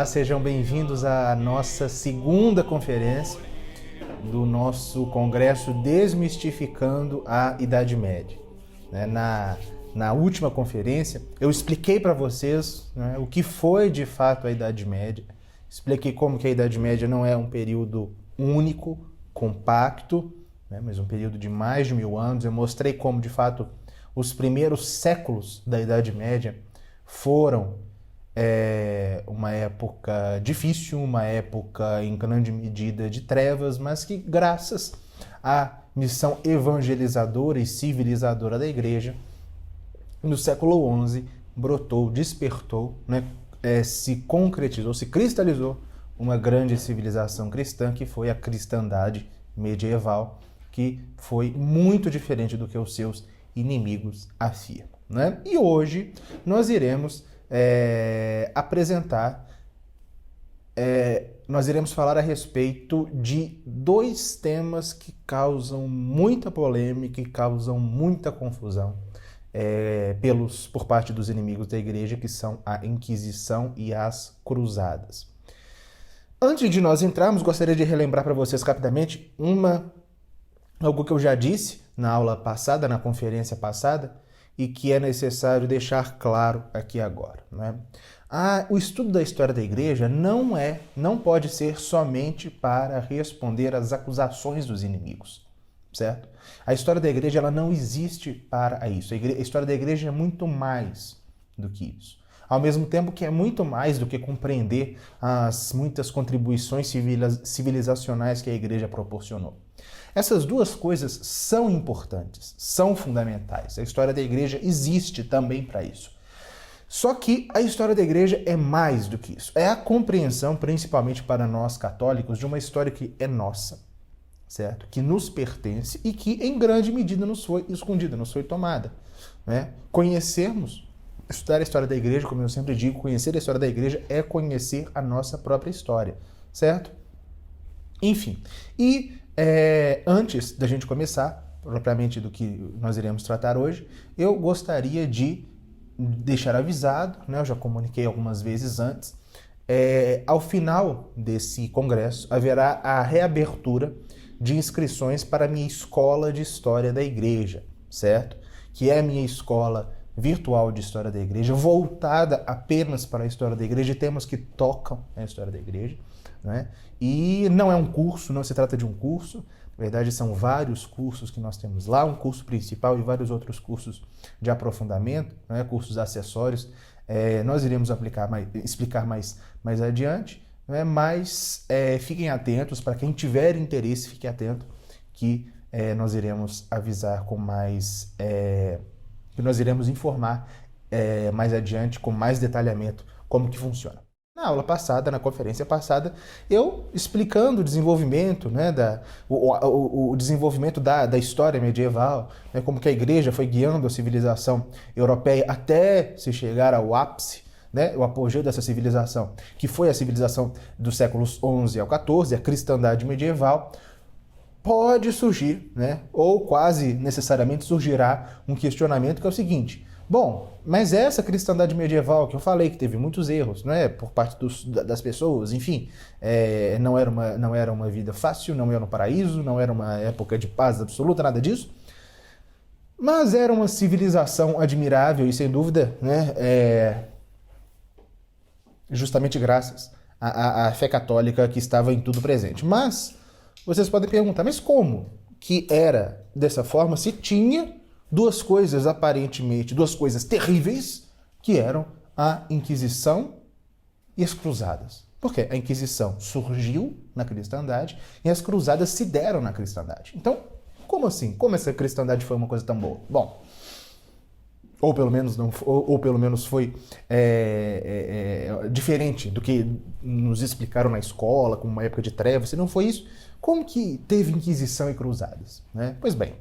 Olá, sejam bem-vindos à nossa segunda conferência do nosso congresso Desmistificando a Idade Média. Na última conferência, eu expliquei para vocês o que foi de fato a Idade Média, expliquei como que a Idade Média não é um período único, compacto, mas um período de mais de 1000 anos. Eu mostrei como, de fato, os primeiros séculos da Idade Média foram uma época difícil, uma época em grande medida de trevas, mas que graças à missão evangelizadora e civilizadora da Igreja, no século XI brotou, despertou, se concretizou, se cristalizou uma grande civilização cristã, que foi a cristandade medieval, que foi muito diferente do que os seus inimigos afirmam. E hoje nós iremos nós iremos falar a respeito de dois temas que causam muita polêmica e causam muita confusão por parte dos inimigos da Igreja, que são a Inquisição e as Cruzadas. Antes de nós entrarmos, gostaria de relembrar para vocês rapidamente algo que eu já disse na aula passada, na conferência passada, e que é necessário deixar claro aqui agora. O estudo da história da Igreja não pode ser somente para responder às acusações dos inimigos, certo? A história da Igreja ela não existe para isso. A história da Igreja é muito mais do que isso. Ao mesmo tempo que é muito mais do que compreender as muitas contribuições civilizacionais que a Igreja proporcionou. Essas duas coisas são importantes, são fundamentais. A história da Igreja existe também para isso. Só que a história da Igreja é mais do que isso. É a compreensão, principalmente para nós católicos, de uma história que é nossa, certo? Que nos pertence e que, em grande medida, nos foi escondida, nos foi tomada. Estudar a história da Igreja, como eu sempre digo, conhecer a história da Igreja é conhecer a nossa própria história, certo? Enfim, antes da gente começar, propriamente do que nós iremos tratar hoje, eu gostaria de deixar avisado, eu já comuniquei algumas vezes antes, ao final desse congresso haverá a reabertura de inscrições para a minha escola de História da Igreja, certo? Que é a minha escola virtual de História da Igreja, voltada apenas para a História da Igreja, temas que tocam a História da Igreja, E não é um curso, não se trata de um curso, na verdade são vários cursos que nós temos lá, um curso principal e vários outros cursos de aprofundamento, cursos acessórios, nós iremos explicar mais adiante, mas fiquem atentos, para quem tiver interesse, fique atento, que nós iremos avisar que nós iremos informar mais adiante, com mais detalhamento, como que funciona. Na aula passada, na conferência passada, eu explicando o desenvolvimento, o desenvolvimento da história medieval, como que a Igreja foi guiando a civilização europeia até se chegar ao ápice, o apogeu dessa civilização, que foi a civilização dos séculos XI ao XIV, a cristandade medieval. Pode surgir, ou quase necessariamente surgirá um questionamento que é o seguinte: bom, mas essa cristandade medieval que eu falei que teve muitos erros, por parte das pessoas, enfim, não era uma vida fácil, não era um paraíso, não era uma época de paz absoluta, nada disso, mas era uma civilização admirável e, sem dúvida, justamente graças à fé católica que estava em tudo presente. Mas vocês podem perguntar, mas como que era dessa forma se tinha duas coisas terríveis, que eram a Inquisição e as Cruzadas? Porque a Inquisição surgiu na cristandade e as Cruzadas se deram na cristandade. Então, como assim? Como essa cristandade foi uma coisa tão boa? Bom, ou pelo menos foi diferente do que nos explicaram na escola, como uma época de trevas. Se não foi isso, como que teve Inquisição e Cruzadas? Pois bem,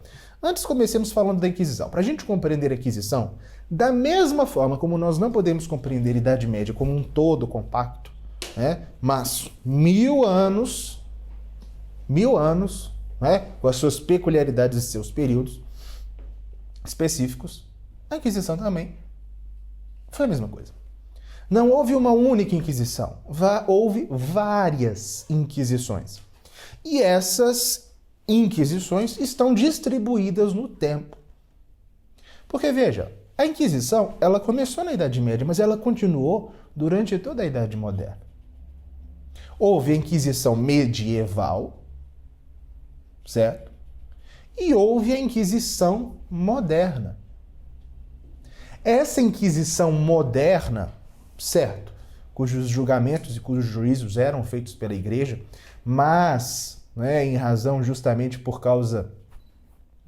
antes comecemos falando da Inquisição. Para a gente compreender a Inquisição, da mesma forma como nós não podemos compreender a Idade Média como um todo compacto, mas 1000 anos, com as suas peculiaridades e seus períodos específicos, a Inquisição também foi a mesma coisa. Não houve uma única Inquisição, houve várias Inquisições. E essas Inquisições estão distribuídas no tempo. Porque, veja, a Inquisição, ela começou na Idade Média, mas ela continuou durante toda a Idade Moderna. Houve a Inquisição medieval, certo? E houve a Inquisição moderna. Essa Inquisição moderna, certo, cujos julgamentos e cujos juízos eram feitos pela Igreja, mas, né, em razão justamente por causa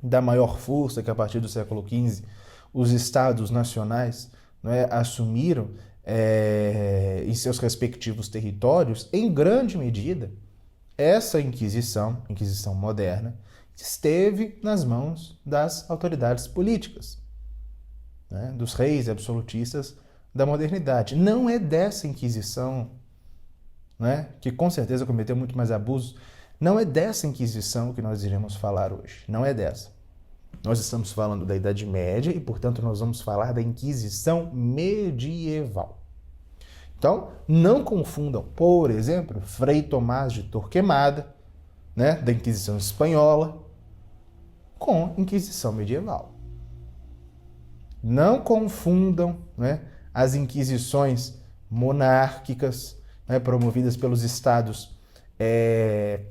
da maior força que a partir do século XV os estados nacionais, né, assumiram em seus respectivos territórios, em grande medida, essa Inquisição moderna, esteve nas mãos das autoridades políticas, né, dos reis absolutistas da modernidade. Não é dessa Inquisição, né, que com certeza cometeu muito mais abusos, não é dessa Inquisição que nós iremos falar hoje. Não é dessa. Nós estamos falando da Idade Média e, portanto, nós vamos falar da Inquisição medieval. Então, não confundam, por exemplo, Frei Tomás de Torquemada, né, da Inquisição Espanhola, com Inquisição medieval. Não confundam, né, as inquisições monárquicas, né, promovidas pelos estados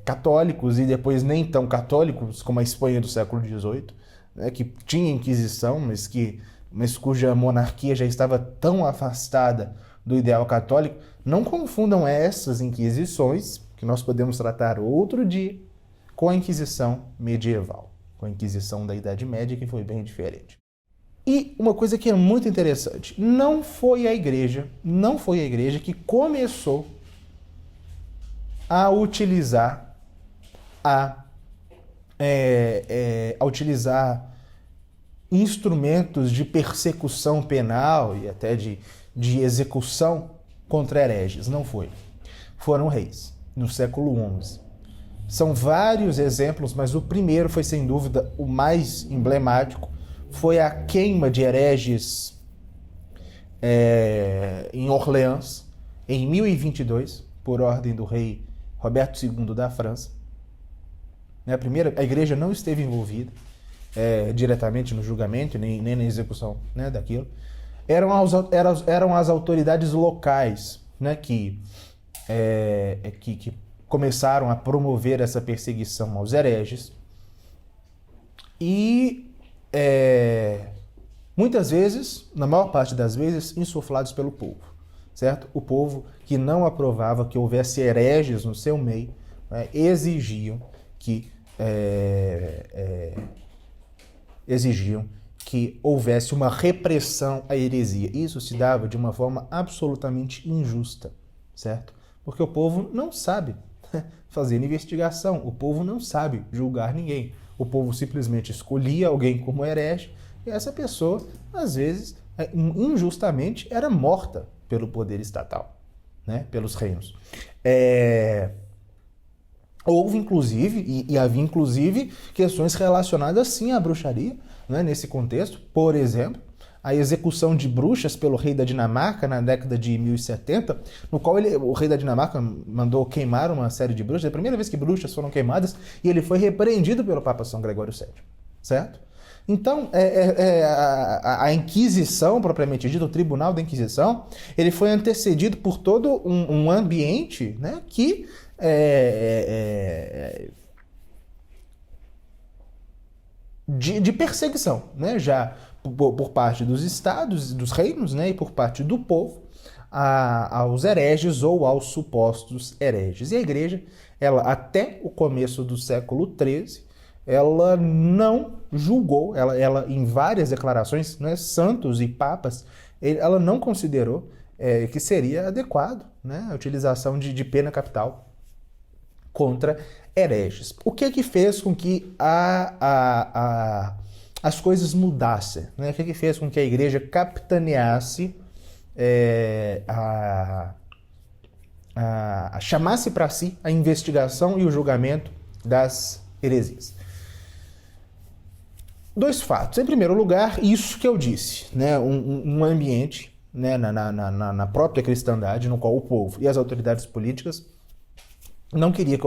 católicos e depois nem tão católicos, como a Espanha do século XVIII, né, que tinha Inquisição, mas cuja monarquia já estava tão afastada do ideal católico. Não confundam essas inquisições, que nós podemos tratar outro dia, com a Inquisição medieval, com a Inquisição da Idade Média, que foi bem diferente. E uma coisa que é muito interessante, não foi a igreja que começou a utilizar instrumentos de persecução penal e até de execução contra hereges. Não foi. Foram reis, no século XI. São vários exemplos, mas o primeiro foi, sem dúvida, o mais emblemático, foi a queima de hereges em Orleans, em 1022, por ordem do rei Roberto II da França. A igreja não esteve envolvida diretamente no julgamento, nem na execução, né, daquilo. Eram as autoridades locais, né, que começaram a promover essa perseguição aos hereges. E muitas vezes, na maior parte das vezes, insuflados pelo povo, certo? O povo que não aprovava que houvesse hereges no seu meio, né, exigiam que houvesse uma repressão à heresia. Isso se dava de uma forma absolutamente injusta, certo? Porque o povo não sabe fazer investigação, o povo não sabe julgar ninguém. O povo simplesmente escolhia alguém como herege e essa pessoa, às vezes, injustamente, era morta pelo poder estatal, né? Pelos reinos. Houve, inclusive, e havia, inclusive, questões relacionadas, sim, à bruxaria, né? Nesse contexto. Por exemplo, a execução de bruxas pelo rei da Dinamarca na década de 1070, no qual o rei da Dinamarca mandou queimar uma série de bruxas. É a primeira vez que bruxas foram queimadas e ele foi repreendido pelo Papa São Gregório VII, certo? Então, a Inquisição, propriamente dita, o Tribunal da Inquisição, ele foi antecedido por todo um ambiente, né, que de perseguição, né, já por parte dos estados, dos reinos, né, e por parte do povo, aos hereges ou aos supostos hereges. E a igreja, ela, até o começo do século XIII, ela não julgou, ela em várias declarações, né, santos e papas, ela não considerou que seria adequado, né, a utilização de pena capital contra hereges. O que fez com que as coisas mudassem, né? O que fez com que a igreja capitaneasse, chamasse para si a investigação e o julgamento das heresias? Dois fatos. Em primeiro lugar, isso que eu disse, né? Um ambiente né, na própria cristandade, no qual o povo e as autoridades políticas não queriam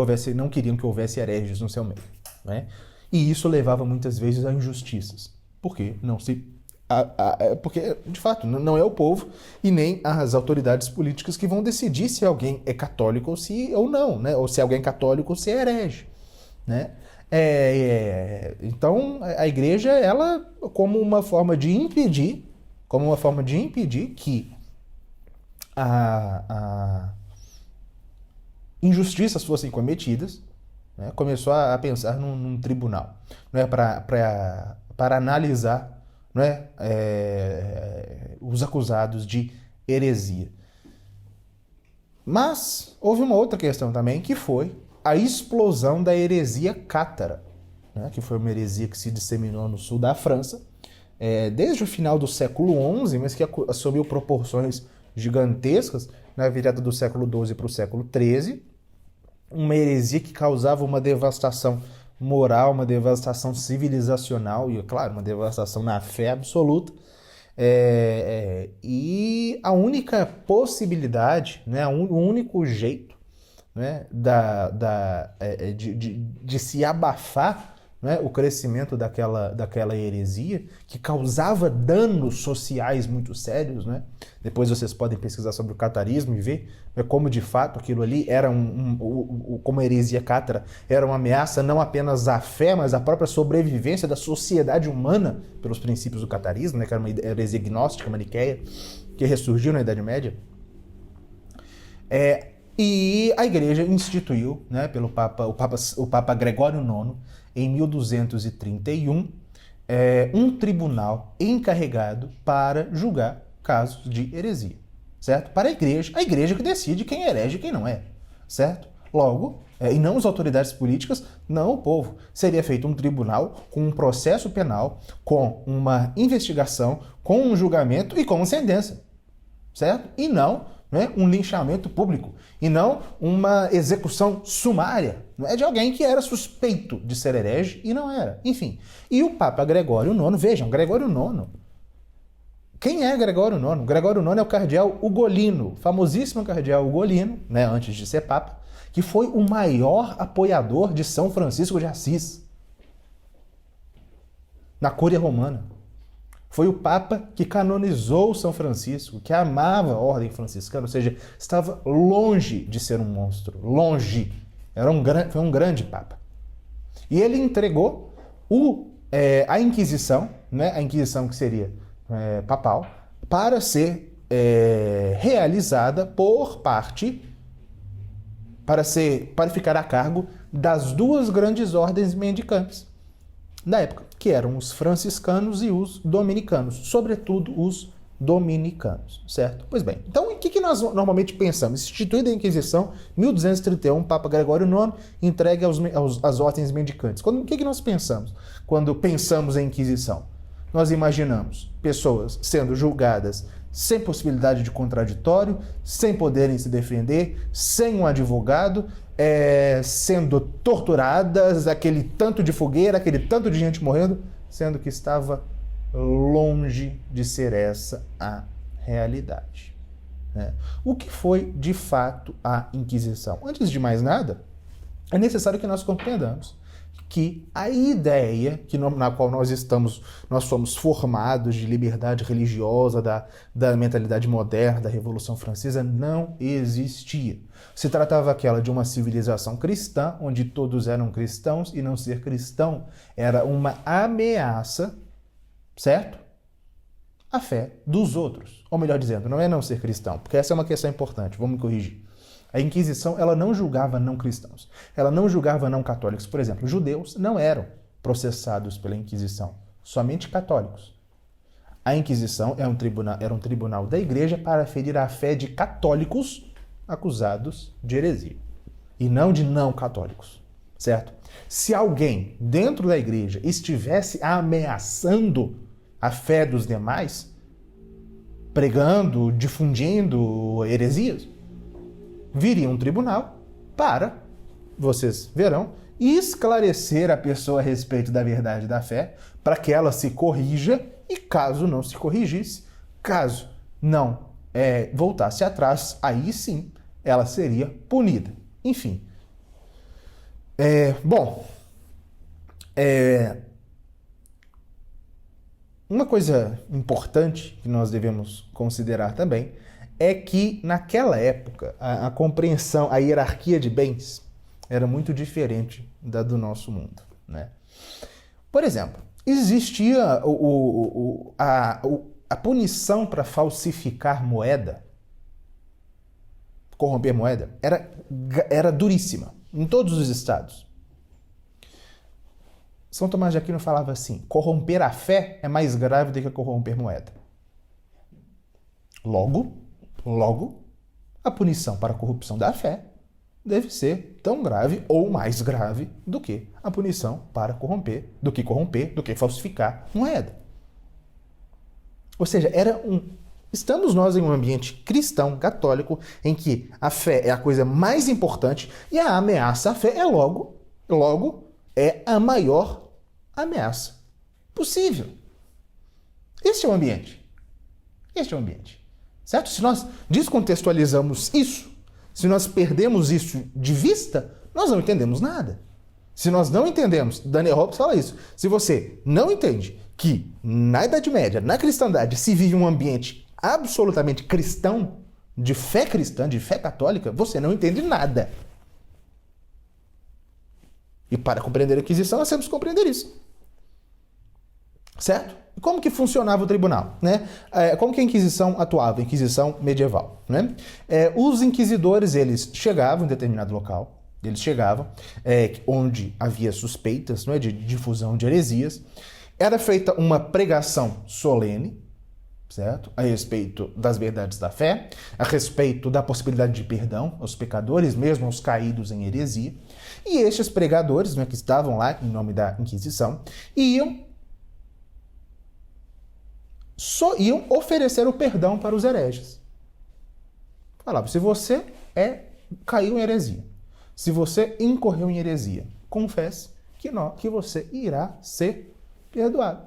que houvesse hereges no seu meio, né? E isso levava muitas vezes a injustiças, porque porque, de fato, não é o povo e nem as autoridades políticas que vão decidir se alguém é católico ou não, né? Ou se alguém é católico ou se é herege, né? Então, a igreja, ela, como uma forma de impedir que injustiças fossem cometidas, né? Começou a pensar num tribunal, né? Para analisar, né? Os acusados de heresia. Mas houve uma outra questão também, que foi a explosão da heresia cátara, né? Que foi uma heresia que se disseminou no sul da França, desde o final do século XI, mas que assumiu proporções gigantescas na virada do século XII para o século XIII, uma heresia que causava uma devastação moral, uma devastação civilizacional e, claro, uma devastação na fé absoluta. E a única possibilidade, né, o único jeito, né, de se abafar, né, o crescimento daquela heresia, que causava danos sociais muito sérios, né? Depois vocês podem pesquisar sobre o catarismo e ver, né, como de fato aquilo ali era como a heresia cátara era uma ameaça não apenas à fé, mas à própria sobrevivência da sociedade humana pelos princípios do catarismo, né, que era uma heresia gnóstica, maniqueia, que ressurgiu na Idade Média. E a igreja instituiu, né, o Papa Gregório IX, em 1231, um tribunal encarregado para julgar casos de heresia, certo? Para a igreja que decide quem é herege e quem não é, certo? Logo, e não as autoridades políticas, não o povo. Seria feito um tribunal com um processo penal, com uma investigação, com um julgamento e com uma sentença, certo? E não, né, um linchamento público, e não uma execução sumária, não é, de alguém que era suspeito de ser herege e não era. Enfim, e o Papa Gregório IX, vejam, Gregório IX. Quem é Gregório IX? Gregório IX é o cardeal Ugolino, famosíssimo cardeal Ugolino, né, antes de ser Papa, que foi o maior apoiador de São Francisco de Assis na Cúria Romana. Foi o Papa que canonizou São Francisco, que amava a ordem franciscana, ou seja, estava longe de ser um monstro, longe. Foi um grande Papa. E ele entregou a Inquisição, né, a Inquisição que seria papal, para ser realizada para ficar a cargo das duas grandes ordens mendicantes da época, que eram os franciscanos e os dominicanos, sobretudo os dominicanos, certo? Pois bem, então o que nós normalmente pensamos? Instituída a Inquisição, 1231, Papa Gregório IX entregue às ordens mendicantes. O que nós pensamos quando pensamos em Inquisição? Nós imaginamos pessoas sendo julgadas sem possibilidade de contraditório, sem poderem se defender, sem um advogado, sendo torturadas, aquele tanto de fogueira, aquele tanto de gente morrendo, sendo que estava longe de ser essa a realidade, né? O que foi, de fato, a Inquisição? Antes de mais nada, é necessário que nós compreendamos que a ideia na qual nós somos formados de liberdade religiosa, da mentalidade moderna, da Revolução Francesa, não existia. Se tratava aquela de uma civilização cristã, onde todos eram cristãos, e não ser cristão era uma ameaça, certo? À fé dos outros. Ou melhor dizendo, não é não ser cristão, porque essa é uma questão importante, vamos me corrigir. A Inquisição, ela não julgava não cristãos, ela não julgava não católicos. Por exemplo, judeus não eram processados pela Inquisição, somente católicos. A Inquisição era um tribunal da igreja para ferir a fé de católicos acusados de heresia, e não de não católicos, certo? Se alguém dentro da igreja estivesse ameaçando a fé dos demais, pregando, difundindo heresias, viria um tribunal para, vocês verão, esclarecer a pessoa a respeito da verdade da fé, para que ela se corrija, e caso não se corrigisse, caso não voltasse atrás, aí sim ela seria punida. Enfim. Uma coisa importante que nós devemos considerar também é que naquela época a compreensão, a hierarquia de bens era muito diferente da do nosso mundo, né? Por exemplo, existia a punição para falsificar moeda, corromper moeda, era duríssima em todos os estados. São Tomás de Aquino falava assim: corromper a fé é mais grave do que corromper moeda. Logo, a punição para a corrupção da fé deve ser tão grave ou mais grave do que a punição para corromper, do que falsificar moeda. Ou seja, estamos nós em um ambiente cristão, católico, em que a fé é a coisa mais importante e a ameaça à fé é logo é a maior ameaça possível. Este é o ambiente. Certo? Se nós descontextualizamos isso, se nós perdemos isso de vista, nós não entendemos nada. Se nós não entendemos, Daniel Hobbes fala isso, se você não entende que na Idade Média, na cristandade, se vive um ambiente absolutamente cristão, de fé cristã, de fé católica, você não entende nada. E para compreender a Inquisição, nós temos que compreender isso. Certo? E como que funcionava o tribunal? Né? Como que a Inquisição atuava? A Inquisição medieval. Né? Os inquisidores, eles chegavam em determinado local, onde havia suspeitas, não é, de difusão de heresias. Era feita uma pregação solene, certo? A respeito das verdades da fé, a respeito da possibilidade de perdão aos pecadores, mesmo aos caídos em heresia. E estes pregadores, né, que estavam lá em nome da Inquisição, iam oferecer o perdão para os hereges. Falava: se você caiu em heresia, se você incorreu em heresia, confesse que você irá ser perdoado.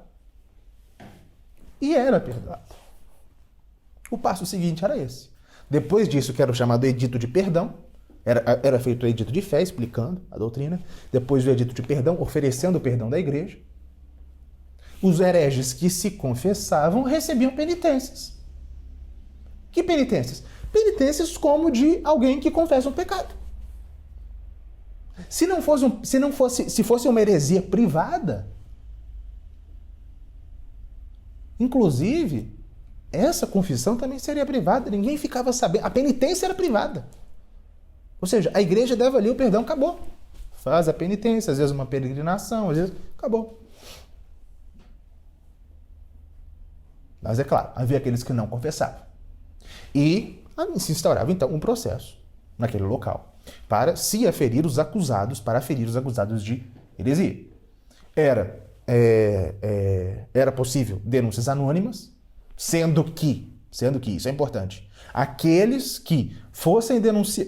E era perdoado. O passo seguinte era esse. Depois disso, que era o chamado edito de perdão, era feito o edito de fé, explicando a doutrina. Depois do edito de perdão, oferecendo o perdão da igreja. Os hereges que se confessavam recebiam penitências. Que penitências? Penitências como de alguém que confessa um pecado. Se fosse uma heresia privada, inclusive, essa confissão também seria privada, ninguém ficava sabendo, a penitência era privada. Ou seja, a igreja dava ali o perdão, acabou. Faz a penitência, às vezes uma peregrinação, às vezes, acabou. Mas é claro, havia aqueles que não confessavam. E se instaurava então um processo naquele local para se aferir os acusados, de heresia. Era possível denúncias anônimas, sendo que isso é importante, aqueles que fossem denunciar,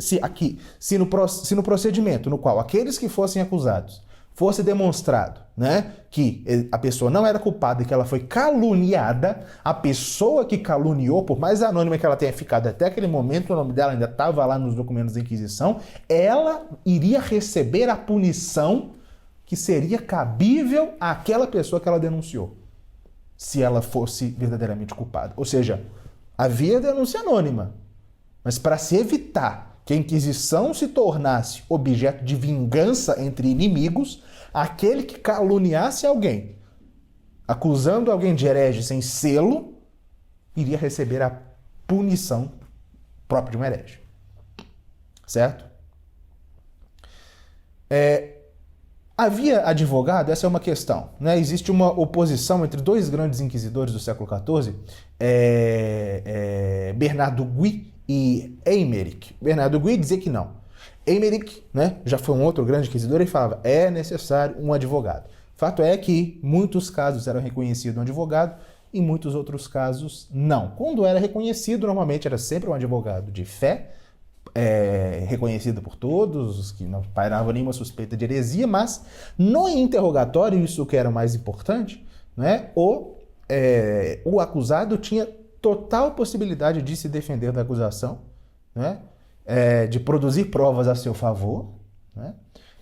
se no procedimento no qual aqueles que fossem acusados fosse demonstrado, né, que a pessoa não era culpada e que ela foi caluniada, a pessoa que caluniou, por mais anônima que ela tenha ficado até aquele momento, o nome dela ainda estava lá nos documentos da Inquisição, ela iria receber a punição que seria cabível àquela pessoa que ela denunciou, se ela fosse verdadeiramente culpada. Ou seja, havia denúncia anônima, mas para se evitar que a Inquisição se tornasse objeto de vingança entre inimigos, aquele que caluniasse alguém, acusando alguém de herege sem selo, iria receber a punição própria de um herege. Certo? Havia advogado? Essa é uma questão. Né? Existe uma oposição entre dois grandes inquisidores do século XIV, Bernardo Gui e Eymerich. Bernardo Gui dizia que não. Eymerich, né, já foi um outro grande inquisidor, e falava: é necessário um advogado. Fato é que muitos casos eram reconhecidos um advogado e muitos outros casos não. Quando era reconhecido, normalmente era sempre um advogado de fé, reconhecido por todos, que não pairava nenhuma suspeita de heresia, mas no interrogatório, isso que era o mais importante, né, o acusado tinha total possibilidade de se defender da acusação, né? De produzir provas a seu favor, né?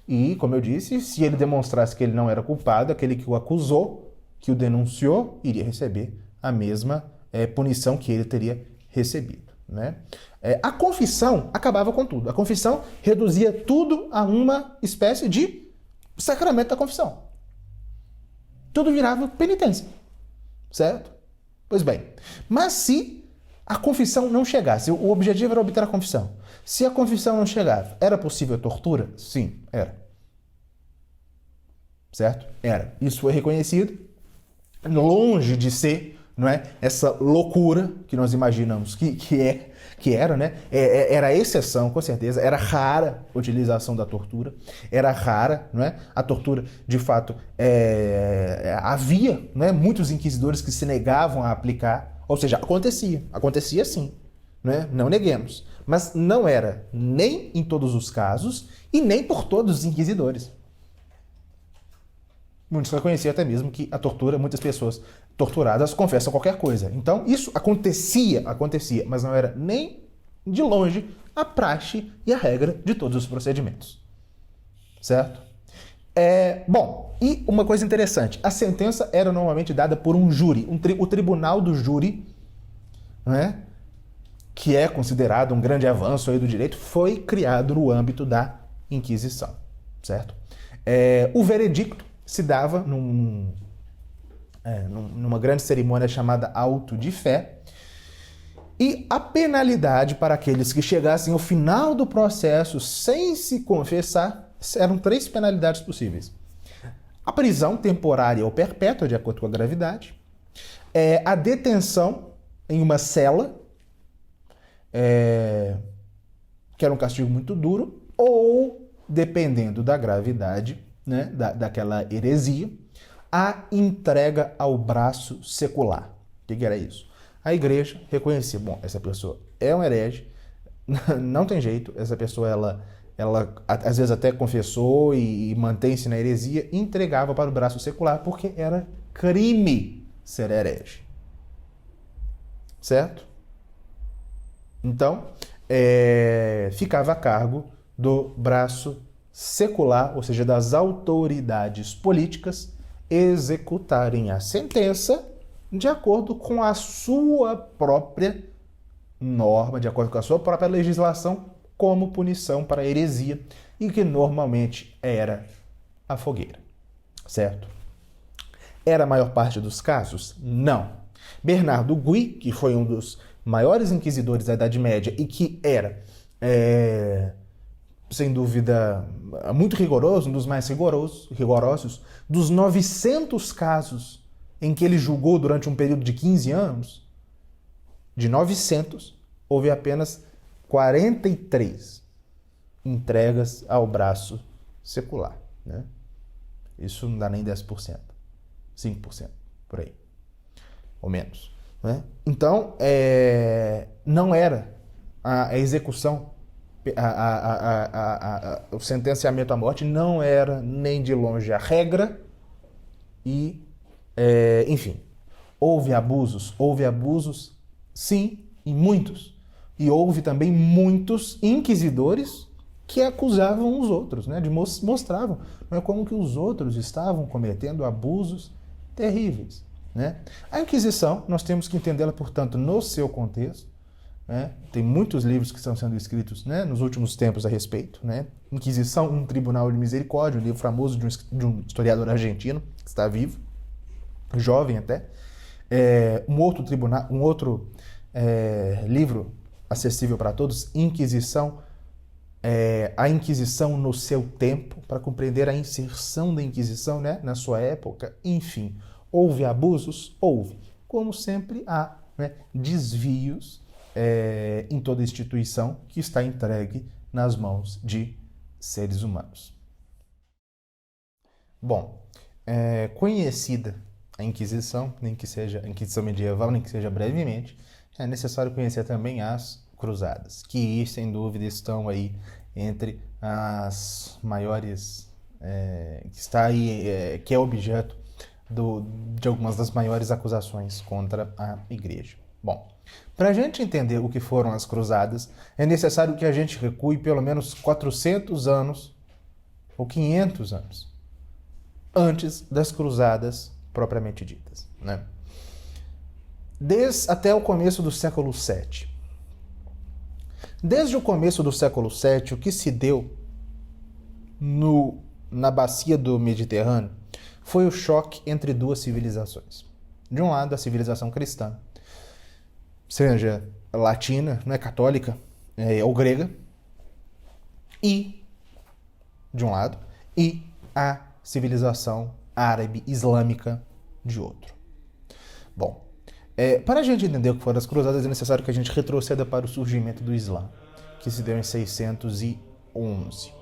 E, como eu disse, se ele demonstrasse que ele não era culpado, aquele que o acusou, que o denunciou, iria receber a mesma punição que ele teria recebido, né? A confissão acabava com tudo. A confissão reduzia tudo a uma espécie de sacramento da confissão. Tudo virava penitência, certo? Pois bem, mas se a confissão não chegasse, o objetivo era obter a confissão. Se a confissão não chegava, era possível a tortura? Sim, era. Certo? Era. Isso foi reconhecido, longe de ser, não é, essa loucura que nós imaginamos que era, né? Era exceção, com certeza. Era rara a utilização da tortura. Era rara, não é? A tortura, de fato, havia, né, muitos inquisidores que se negavam a aplicar. Ou seja, acontecia sim, né? Não neguemos. Mas não era nem em todos os casos e nem por todos os inquisidores. Muitos reconheciam até mesmo que a tortura, muitas pessoas torturadas confessam qualquer coisa. Então, isso acontecia, mas não era nem de longe a praxe e a regra de todos os procedimentos. Certo? Bom, e uma coisa interessante, a sentença era normalmente dada por um júri, o tribunal do júri, né, que é considerado um grande avanço aí do direito, foi criado no âmbito da Inquisição. Certo? O veredicto se dava numa grande cerimônia chamada auto de fé, e a penalidade para aqueles que chegassem ao final do processo sem se confessar, eram 3 penalidades possíveis. A prisão temporária ou perpétua, de acordo com a gravidade, a detenção em uma cela, que era um castigo muito duro, ou, dependendo da gravidade, né, daquela heresia, a entrega ao braço secular. O que era isso? A igreja reconhecia, bom, essa pessoa é um herege, não tem jeito, essa pessoa, ela às vezes até confessou e mantém-se na heresia, entregava para o braço secular, porque era crime ser herege. Certo? Então, ficava a cargo do braço secular, ou seja, das autoridades políticas, executarem a sentença de acordo com a sua própria norma, de acordo com a sua própria legislação, como punição para a heresia, e que normalmente era a fogueira. Certo? Era a maior parte dos casos? Não. Bernardo Gui, que foi um dos maiores inquisidores da Idade Média e que era, sem dúvida, muito rigoroso, um dos mais rigorosos, dos 900 casos em que ele julgou durante um período de 15 anos, de 900, houve apenas 43 entregas ao braço secular, né? Isso não dá nem 10%, 5%, por aí, ou menos, né? Então, não era a execução, o sentenciamento à morte não era nem de longe a regra e, enfim, houve abusos, sim, e muitos. E houve também muitos inquisidores que acusavam os outros, né? Mostravam, não é, como que os outros estavam cometendo abusos terríveis, né? A Inquisição, nós temos que entendê-la, portanto, no seu contexto, né? Tem muitos livros que estão sendo escritos, né, nos últimos tempos a respeito, né? Inquisição, um tribunal de misericórdia, um livro famoso de um historiador argentino que está vivo, jovem até. Um outro livro acessível para todos, Inquisição, a Inquisição no seu tempo, para compreender a inserção da Inquisição, né, na sua época. Enfim, houve abusos? Houve. Como sempre há, né, desvios em toda instituição que está entregue nas mãos de seres humanos. Bom, conhecida a Inquisição, nem que seja a Inquisição medieval, nem que seja brevemente, é necessário conhecer também as Cruzadas, que sem dúvida estão aí entre as maiores, que está aí, que é objeto de algumas das maiores acusações contra a Igreja. Bom, para a gente entender o que foram as cruzadas, é necessário que a gente recue pelo menos 400 anos ou 500 anos antes das cruzadas propriamente ditas, né? Até o começo do século VII. Desde o começo do século VII, o que se deu na bacia do Mediterrâneo foi o choque entre duas civilizações. De um lado, a civilização cristã, seja latina, não é católica, ou grega, e de um lado, e a civilização árabe islâmica de outro. Bom, para a gente entender o que foram as cruzadas, é necessário que a gente retroceda para o surgimento do Islã, que se deu em 611.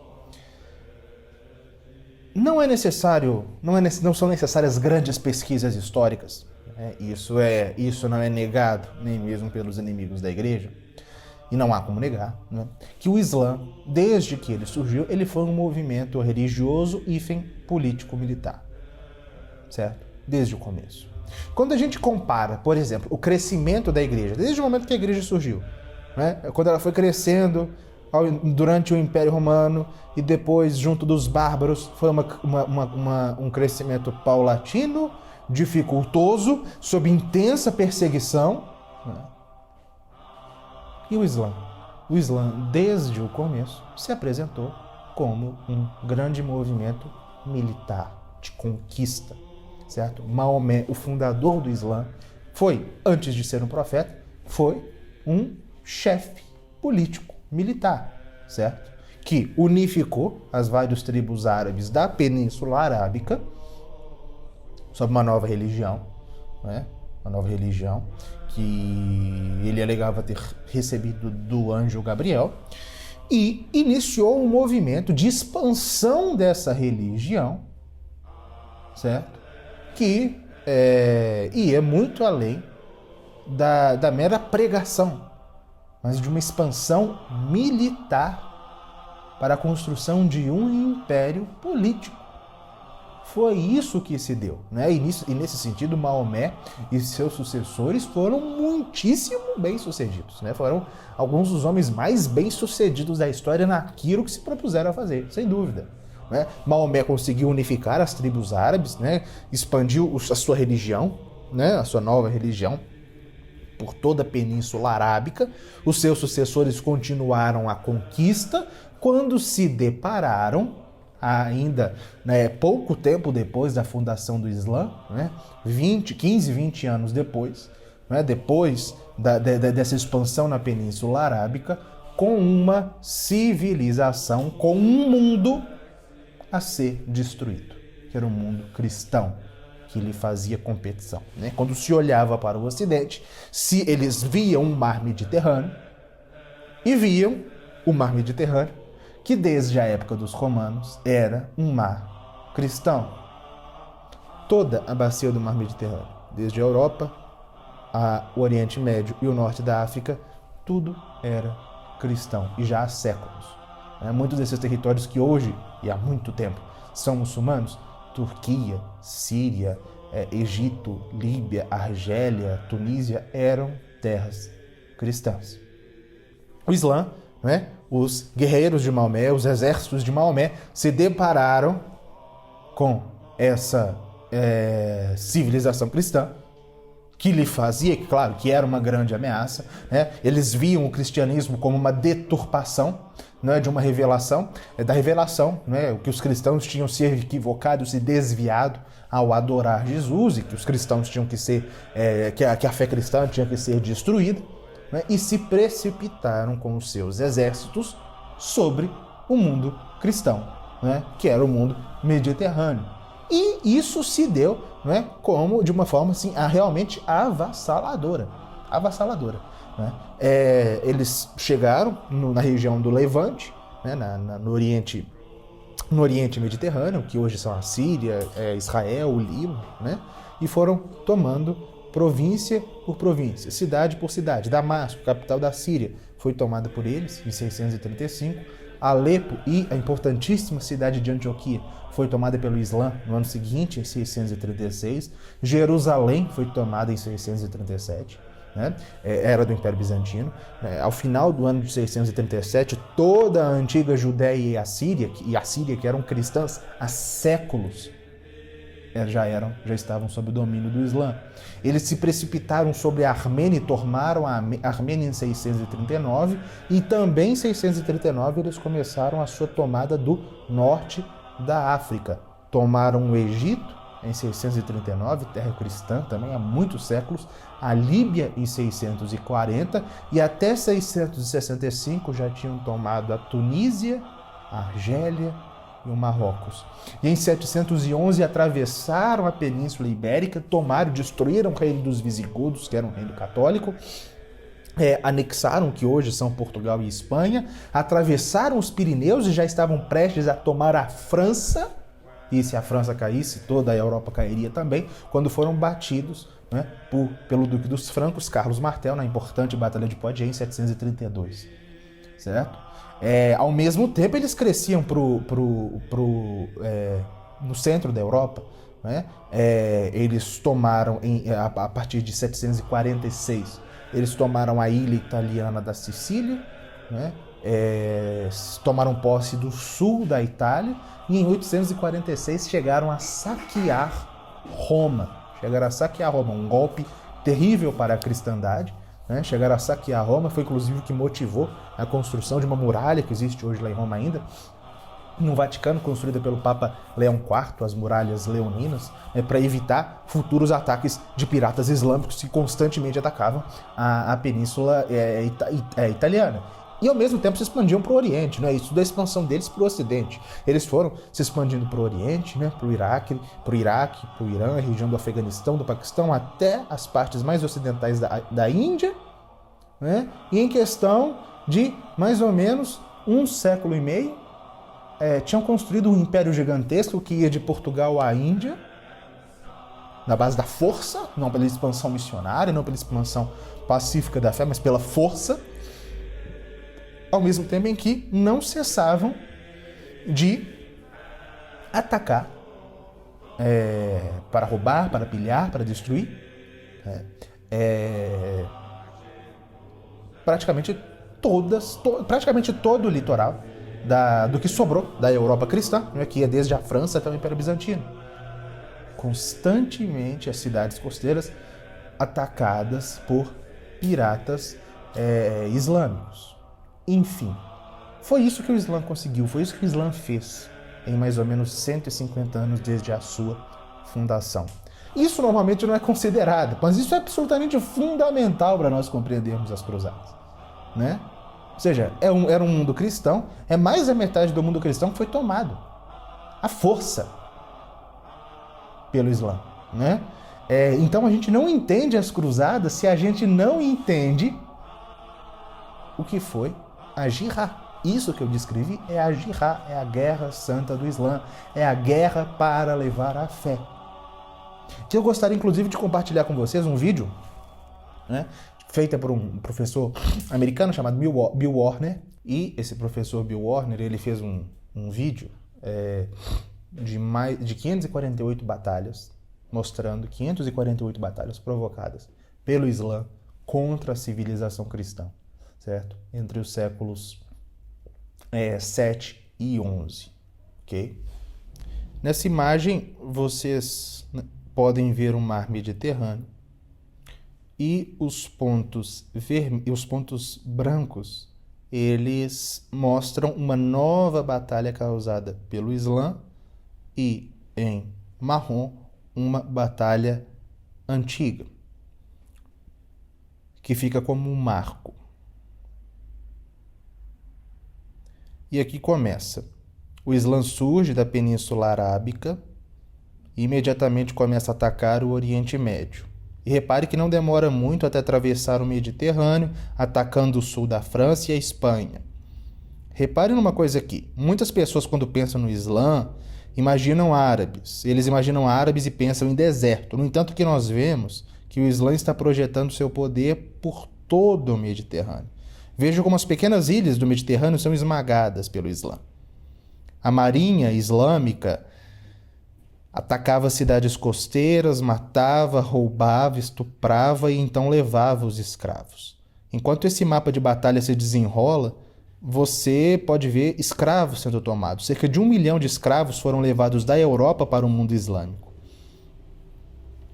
Não são necessárias grandes pesquisas históricas. Isso não é negado, nem mesmo pelos inimigos da igreja, e não há como negar, né, que o Islã, desde que ele surgiu, ele foi um movimento religioso e político-militar, certo? Desde o começo. Quando a gente compara, por exemplo, o crescimento da igreja, desde o momento que a igreja surgiu, né, quando ela foi crescendo durante o Império Romano e depois junto dos bárbaros, foi um crescimento paulatino, dificultoso, sob intensa perseguição, né? E o Islã? O Islã, desde o começo, se apresentou como um grande movimento militar, de conquista, certo? Maomé, o fundador do Islã, antes de ser um profeta, foi um chefe político militar, certo? Que unificou as várias tribos árabes da Península Arábica sob uma nova religião, né? Uma nova religião que ele alegava ter recebido do anjo Gabriel, e iniciou um movimento de expansão dessa religião, certo? Que ia muito além da mera pregação, mas de uma expansão militar para a construção de um império político. Foi isso que se deu, né? E nesse sentido, Maomé e seus sucessores foram muitíssimo bem-sucedidos, né? Foram alguns dos homens mais bem-sucedidos da história naquilo que se propuseram a fazer, sem dúvida, né? Maomé conseguiu unificar as tribos árabes, né? Expandiu a sua religião, né? A sua nova religião por toda a Península Arábica. Os seus sucessores continuaram a conquista quando se depararam, ainda, né, pouco tempo depois da fundação do Islã, né, 15, 20 anos depois, né, depois dessa expansão na Península Arábica, com uma civilização, com um mundo a ser destruído, que era o mundo cristão, que lhe fazia competição, né? Quando se olhava para o Ocidente, se eles viam o mar Mediterrâneo, e viam o mar Mediterrâneo, que desde a época dos romanos era um mar cristão. Toda a bacia do mar Mediterrâneo, desde a Europa, o Oriente Médio e o norte da África, tudo era cristão, e já há séculos. Muitos desses territórios que hoje, e há muito tempo, são muçulmanos, Turquia, Síria, Egito, Líbia, Argélia, Tunísia, eram terras cristãs. O Islã, né, os guerreiros de Maomé, os exércitos de Maomé, se depararam com essa civilização cristã, que lhe fazia, claro, que era uma grande ameaça, né? Eles viam o cristianismo como uma deturpação, né, de uma revelação, da revelação, né, o que os cristãos tinham se equivocado, se desviado ao adorar Jesus, e que os cristãos tinham que ser, que a fé cristã tinha que ser destruída, né, e se precipitaram com os seus exércitos sobre o mundo cristão, né, que era o mundo mediterrâneo. E isso se deu, né, como de uma forma assim, realmente avassaladora. Né? Eles chegaram na região do Levante, né, no Oriente Mediterrâneo, que hoje são a Síria, Israel, o Líbano, né, e foram tomando província por província, cidade por cidade. Damasco, capital da Síria, foi tomada por eles em 635. Alepo e a importantíssima cidade de Antioquia foi tomada pelo Islã no ano seguinte, em 636. Jerusalém foi tomada em 637. né? Era do Império Bizantino. Ao final do ano de 637, toda a antiga Judéia e a Síria, que eram cristãs há séculos, já estavam sob o domínio do Islã. Eles se precipitaram sobre a Armênia e tomaram a Armênia em 639, e também em 639 eles começaram a sua tomada do norte da África. Tomaram o Egito em 639, terra cristã também há muitos séculos, a Líbia em 640, e até 665 já tinham tomado a Tunísia, a Argélia e o Marrocos. E em 711 atravessaram a Península Ibérica, destruíram o reino dos visigodos, que era um reino católico, anexaram o que hoje são Portugal e Espanha, atravessaram os Pirineus e já estavam prestes a tomar a França, e se a França caísse, toda a Europa cairia também, quando foram batidos, né, pelo Duque dos Francos, Carlos Martel, na importante Batalha de Poitiers, em 732. Certo? Ao mesmo tempo, eles cresciam no centro da Europa, né? Eles tomaram, a partir de 746, eles tomaram a ilha italiana da Sicília, né? Tomaram posse do sul da Itália, e em 846 chegaram a saquear Roma. Um golpe terrível para a cristandade, né? Chegaram a saquear Roma, foi inclusive o que motivou a construção de uma muralha que existe hoje lá em Roma ainda, no Vaticano, construída pelo Papa Leão IV, as muralhas leoninas, para evitar futuros ataques de piratas islâmicos que constantemente atacavam a península italiana. E ao mesmo tempo se expandiam para o Oriente, né? Isso da expansão deles para o Ocidente. Eles foram se expandindo para o Oriente, né? Para o Iraque, para o Irã, a região do Afeganistão, do Paquistão, até as partes mais ocidentais da Índia, né? E em questão de mais ou menos um século e meio, tinham construído um império gigantesco que ia de Portugal à Índia, na base da força, não pela expansão missionária, não pela expansão pacífica da fé, mas pela força, ao mesmo tempo em que não cessavam de atacar, para roubar, para pilhar, para destruir, praticamente todo o litoral do que sobrou da Europa cristã, né, que ia desde a França até o Império Bizantino. Constantemente as cidades costeiras atacadas por piratas islâmicos. Enfim, foi isso que o Islã conseguiu, foi isso que o Islã fez em mais ou menos 150 anos desde a sua fundação. Isso normalmente não é considerado, mas isso é absolutamente fundamental para nós compreendermos as cruzadas, né? Ou seja, era um mundo cristão, mais da metade do mundo cristão que foi tomado à força pelo Islã, né? Então a gente não entende as cruzadas se a gente não entende o que foi a Jihad. Isso que eu descrevi é a Jihad, é a guerra santa do Islã, é a guerra para levar a fé. Que eu gostaria inclusive de compartilhar com vocês um vídeo, né, feita por um professor americano chamado Bill Warner. E esse professor Bill Warner, ele fez um vídeo de 548 batalhas, mostrando 548 batalhas provocadas pelo Islã contra a civilização cristã, certo? Entre os séculos 7 e 11, ok? Nessa imagem, vocês podem ver o mar Mediterrâneo e os pontos brancos, eles mostram uma nova batalha causada pelo Islã, e em marrom, uma batalha antiga, que fica como um marco. E aqui começa. O Islã surge da Península Arábica e imediatamente começa a atacar o Oriente Médio. E repare que não demora muito até atravessar o Mediterrâneo, atacando o sul da França e a Espanha. Repare numa coisa aqui. Muitas pessoas, quando pensam no Islã, imaginam árabes. Eles imaginam árabes e pensam em deserto. No entanto, que nós vemos que o Islã está projetando seu poder por todo o Mediterrâneo. Veja como as pequenas ilhas do Mediterrâneo são esmagadas pelo Islã. A marinha islâmica Atacava cidades costeiras, matava, roubava, estuprava e então levava os escravos. Enquanto esse mapa de batalha se desenrola, você pode ver escravos sendo tomados. Cerca de 1 milhão de escravos foram levados da Europa para o mundo islâmico.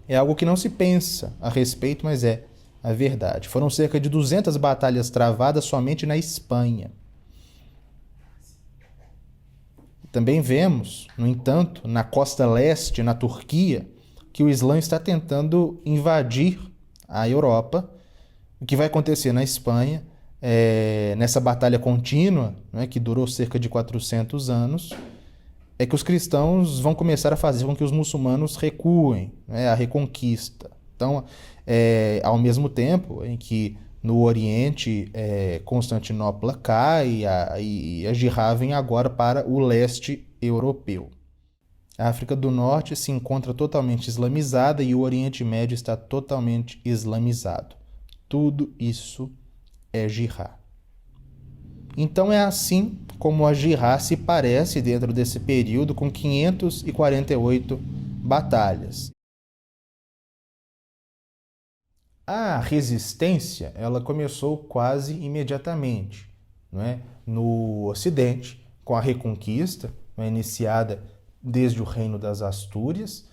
É algo que não se pensa a respeito, mas é a verdade. Foram cerca de 200 batalhas travadas somente na Espanha. Também vemos, no entanto, na costa leste, na Turquia, que o Islã está tentando invadir a Europa. O que vai acontecer na Espanha, nessa batalha contínua, né, que durou cerca de 400 anos, é que os cristãos vão começar a fazer com que os muçulmanos recuem, né, a reconquista. Então, ao mesmo tempo em que no Oriente Constantinopla cai e a Jihad vem agora para o leste europeu. A África do Norte se encontra totalmente islamizada e o Oriente Médio está totalmente islamizado. Tudo isso é Jihad. Então é assim como a Jihad se parece dentro desse período com 548 batalhas. A resistência ela começou quase imediatamente, não é? No Ocidente, com a Reconquista, não é? Iniciada desde o Reino das Astúrias,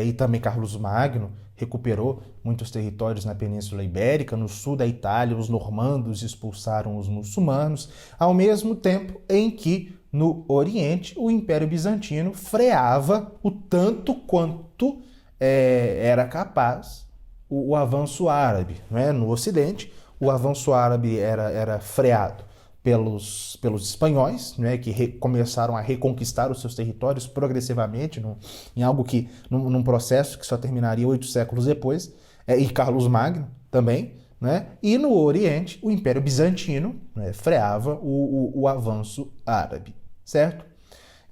e também Carlos Magno recuperou muitos territórios na Península Ibérica. No sul da Itália, os normandos expulsaram os muçulmanos, ao mesmo tempo em que, no Oriente, o Império Bizantino freava o tanto quanto era capaz o avanço árabe. Né? No Ocidente, o avanço árabe era freado pelos espanhóis, né, que começaram a reconquistar os seus territórios progressivamente, em algo que, num processo que só terminaria 8 séculos depois, e Carlos Magno também, né, e no Oriente, o Império Bizantino, né, freava o avanço árabe, certo?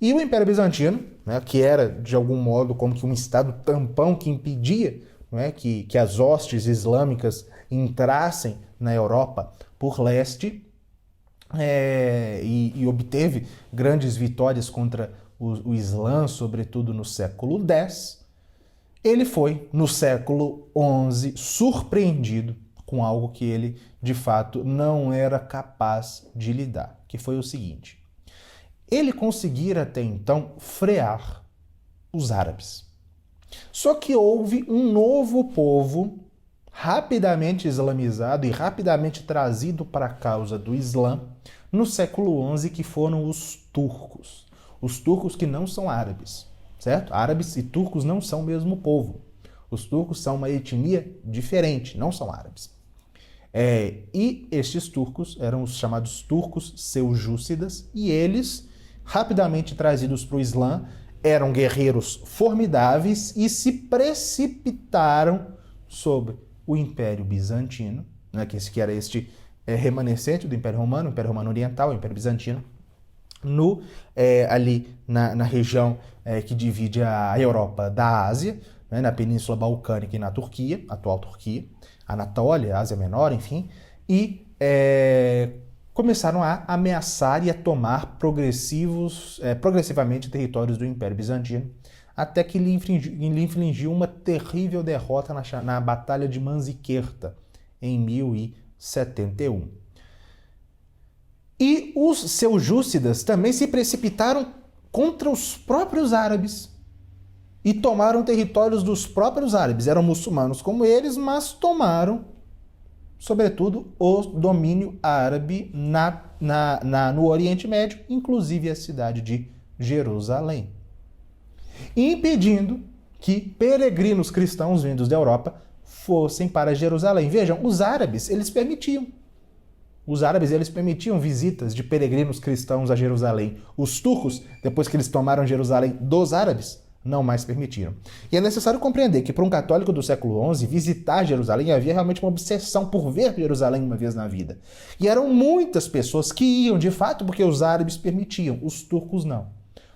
E o Império Bizantino, né, que era, de algum modo, como que um estado tampão que impedia, né, que as hostes islâmicas entrassem na Europa por leste, e obteve grandes vitórias contra o Islã, sobretudo no século X, ele foi, no século XI, surpreendido com algo que ele, de fato, não era capaz de lidar, que foi o seguinte: ele conseguira até então frear os árabes. Só que houve um novo povo rapidamente islamizado e rapidamente trazido para a causa do Islã no século XI, que foram os turcos. Os turcos que não são árabes, certo? Árabes e turcos não são o mesmo povo. Os turcos são uma etnia diferente, não são árabes. E estes turcos eram os chamados turcos seljúcidas, e eles, rapidamente trazidos para o Islã, eram guerreiros formidáveis e se precipitaram sobre o Império Bizantino, né, que era este remanescente do Império Romano, o Império Romano Oriental, o Império Bizantino, ali na região que divide a Europa da Ásia, né, na Península Balcânica e na Turquia, atual Turquia, Anatólia, Ásia Menor, enfim, e começaram a ameaçar e a tomar progressivamente territórios do Império Bizantino, até que lhe infligiu uma terrível derrota na Batalha de Manziquerta, em 1071. E os seljúcidas também se precipitaram contra os próprios árabes e tomaram territórios dos próprios árabes. Eram muçulmanos como eles, mas tomaram, sobretudo, o domínio árabe no Oriente Médio, inclusive a cidade de Jerusalém, impedindo que peregrinos cristãos vindos da Europa fossem para Jerusalém. Vejam, os árabes, eles permitiam visitas de peregrinos cristãos a Jerusalém. Os turcos, depois que eles tomaram Jerusalém dos árabes, não mais permitiram. E é necessário compreender que para um católico do século XI, visitar Jerusalém havia realmente uma obsessão por ver Jerusalém uma vez na vida. E eram muitas pessoas que iam, de fato, porque os árabes permitiam, os turcos não.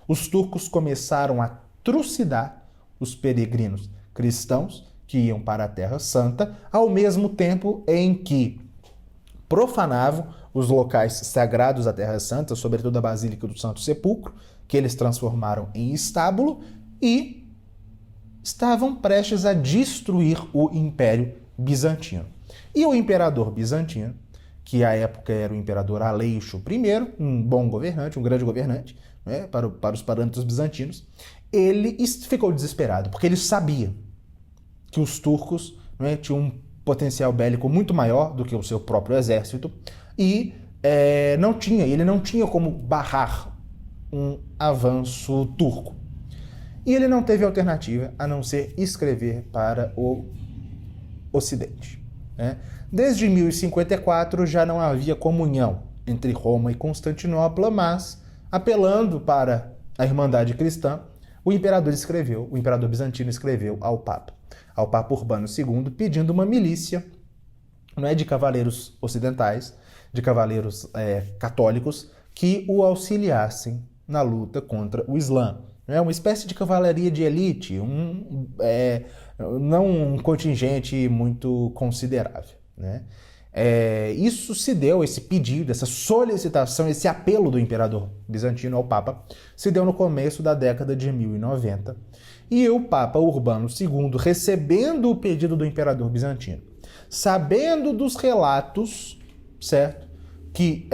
Os turcos começaram a trucidar os peregrinos cristãos que iam para a Terra Santa, ao mesmo tempo em que profanavam os locais sagrados da Terra Santa, sobretudo a Basílica do Santo Sepulcro, que eles transformaram em estábulo, e estavam prestes a destruir o Império Bizantino. E o imperador bizantino, que à época era o imperador Aleixo I, um bom governante, um grande governante, né, para os parâmetros bizantinos, ele ficou desesperado, porque ele sabia que os turcos, né, tinham um potencial bélico muito maior do que o seu próprio exército e ele não tinha como barrar um avanço turco. E ele não teve alternativa a não ser escrever para o Ocidente, né? Desde 1054 já não havia comunhão entre Roma e Constantinopla, mas, apelando para a Irmandade Cristã, o imperador bizantino escreveu ao Papa Urbano II, pedindo uma milícia, não é, de cavaleiros ocidentais, de cavaleiros católicos, que o auxiliassem na luta contra o Islã. É uma espécie de cavalaria de elite, não um contingente muito considerável, né? Isso se deu, esse pedido, essa solicitação, esse apelo do imperador bizantino ao Papa, se deu no começo da década de 1090. E o Papa Urbano II, recebendo o pedido do imperador bizantino, sabendo dos relatos, certo, que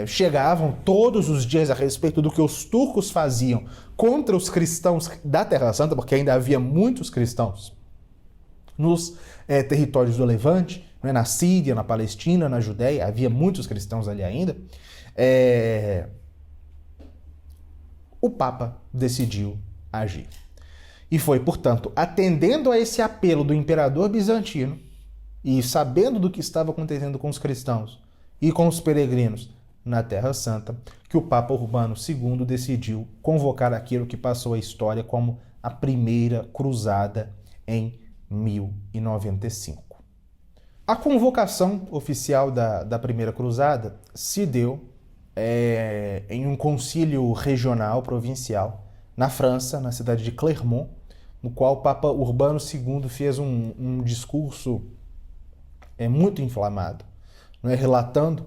chegavam todos os dias a respeito do que os turcos faziam contra os cristãos da Terra Santa, porque ainda havia muitos cristãos nos territórios do Levante, né, na Síria, na Palestina, na Judéia, havia muitos cristãos ali ainda, o Papa decidiu agir. E foi, portanto, atendendo a esse apelo do imperador bizantino e sabendo do que estava acontecendo com os cristãos e com os peregrinos na Terra Santa, que o Papa Urbano II decidiu convocar aquilo que passou a história como a Primeira Cruzada em 1095. A convocação oficial da Primeira Cruzada se deu em um concílio regional, provincial, na França, na cidade de Clermont, no qual o Papa Urbano II fez um discurso muito inflamado, não é, relatando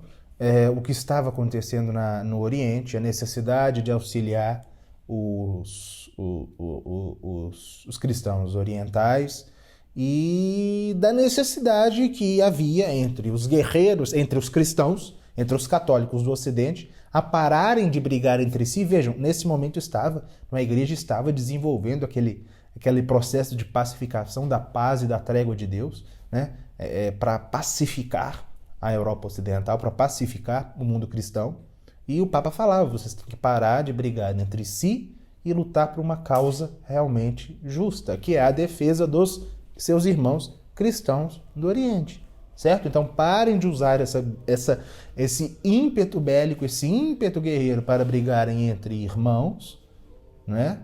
o que estava acontecendo no Oriente, a necessidade de auxiliar os cristãos orientais e da necessidade que havia entre os guerreiros, entre os cristãos, entre os católicos do Ocidente, a pararem de brigar entre si. Vejam, nesse momento a igreja estava desenvolvendo aquele processo de pacificação, da paz e da trégua de Deus, né, para pacificar a Europa Ocidental, para pacificar o mundo cristão. E o Papa falava, vocês têm que parar de brigar entre si e lutar por uma causa realmente justa, que é a defesa dos seus irmãos cristãos do Oriente, certo? Então parem de usar esse ímpeto bélico, esse ímpeto guerreiro para brigarem entre irmãos, né?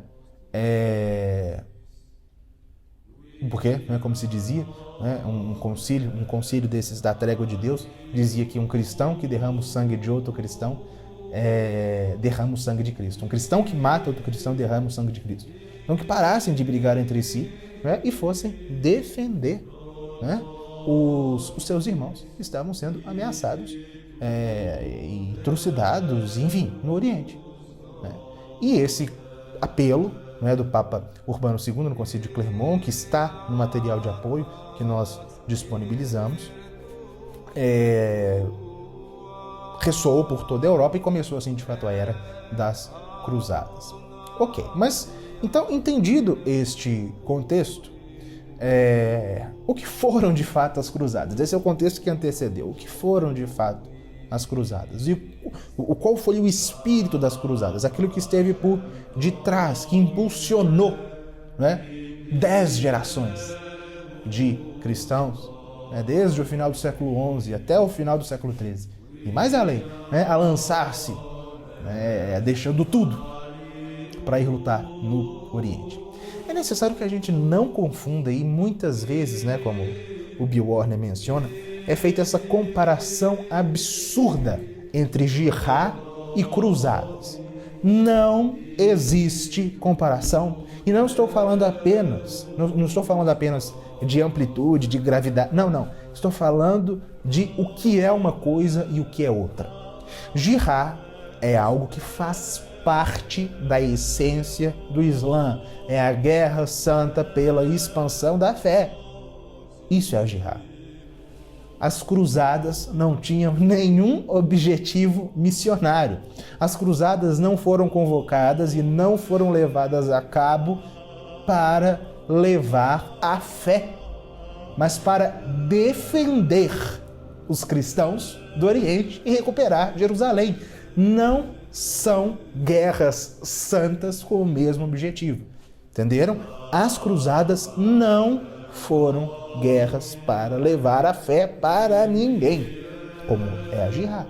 Porque, né, como se dizia, né, um concílio desses da trégua de Deus dizia que um cristão que derrama o sangue de outro cristão derrama o sangue de Cristo. Um cristão que mata outro cristão derrama o sangue de Cristo. Então que parassem de brigar entre si, né, e fossem defender, né, os seus irmãos que estavam sendo ameaçados e trucidados, enfim, no Oriente, né? E esse apelo, né, do Papa Urbano II no Concílio de Clermont, que está no material de apoio que nós disponibilizamos, ressoou por toda a Europa e começou assim de fato a era das cruzadas. Ok, mas então, entendido este contexto, o que foram de fato as cruzadas? Esse é o contexto que antecedeu. O que foram de fato as cruzadas? E qual foi o espírito das cruzadas? Aquilo que esteve por detrás, que impulsionou, né, 10 gerações de cristãos, né, desde o final do século XI até o final do século XIII, e mais além, né, a lançar-se, né, deixando tudo para ir lutar no Oriente. É necessário que a gente não confunda, e muitas vezes, né, como o Bill Warner menciona, é feita essa comparação absurda entre jihad e cruzadas. Não existe comparação, e não estou falando apenas de amplitude, de gravidade, não. Estou falando de o que é uma coisa e o que é outra. Jihad é algo que faz parte da essência do Islã. É a guerra santa pela expansão da fé. Isso é a jihad. As cruzadas não tinham nenhum objetivo missionário. As cruzadas não foram convocadas e não foram levadas a cabo para levar a fé, mas para defender os cristãos do Oriente e recuperar Jerusalém. Não são guerras santas com o mesmo objetivo. Entenderam? As cruzadas não foram guerras para levar a fé para ninguém, como é a jihad.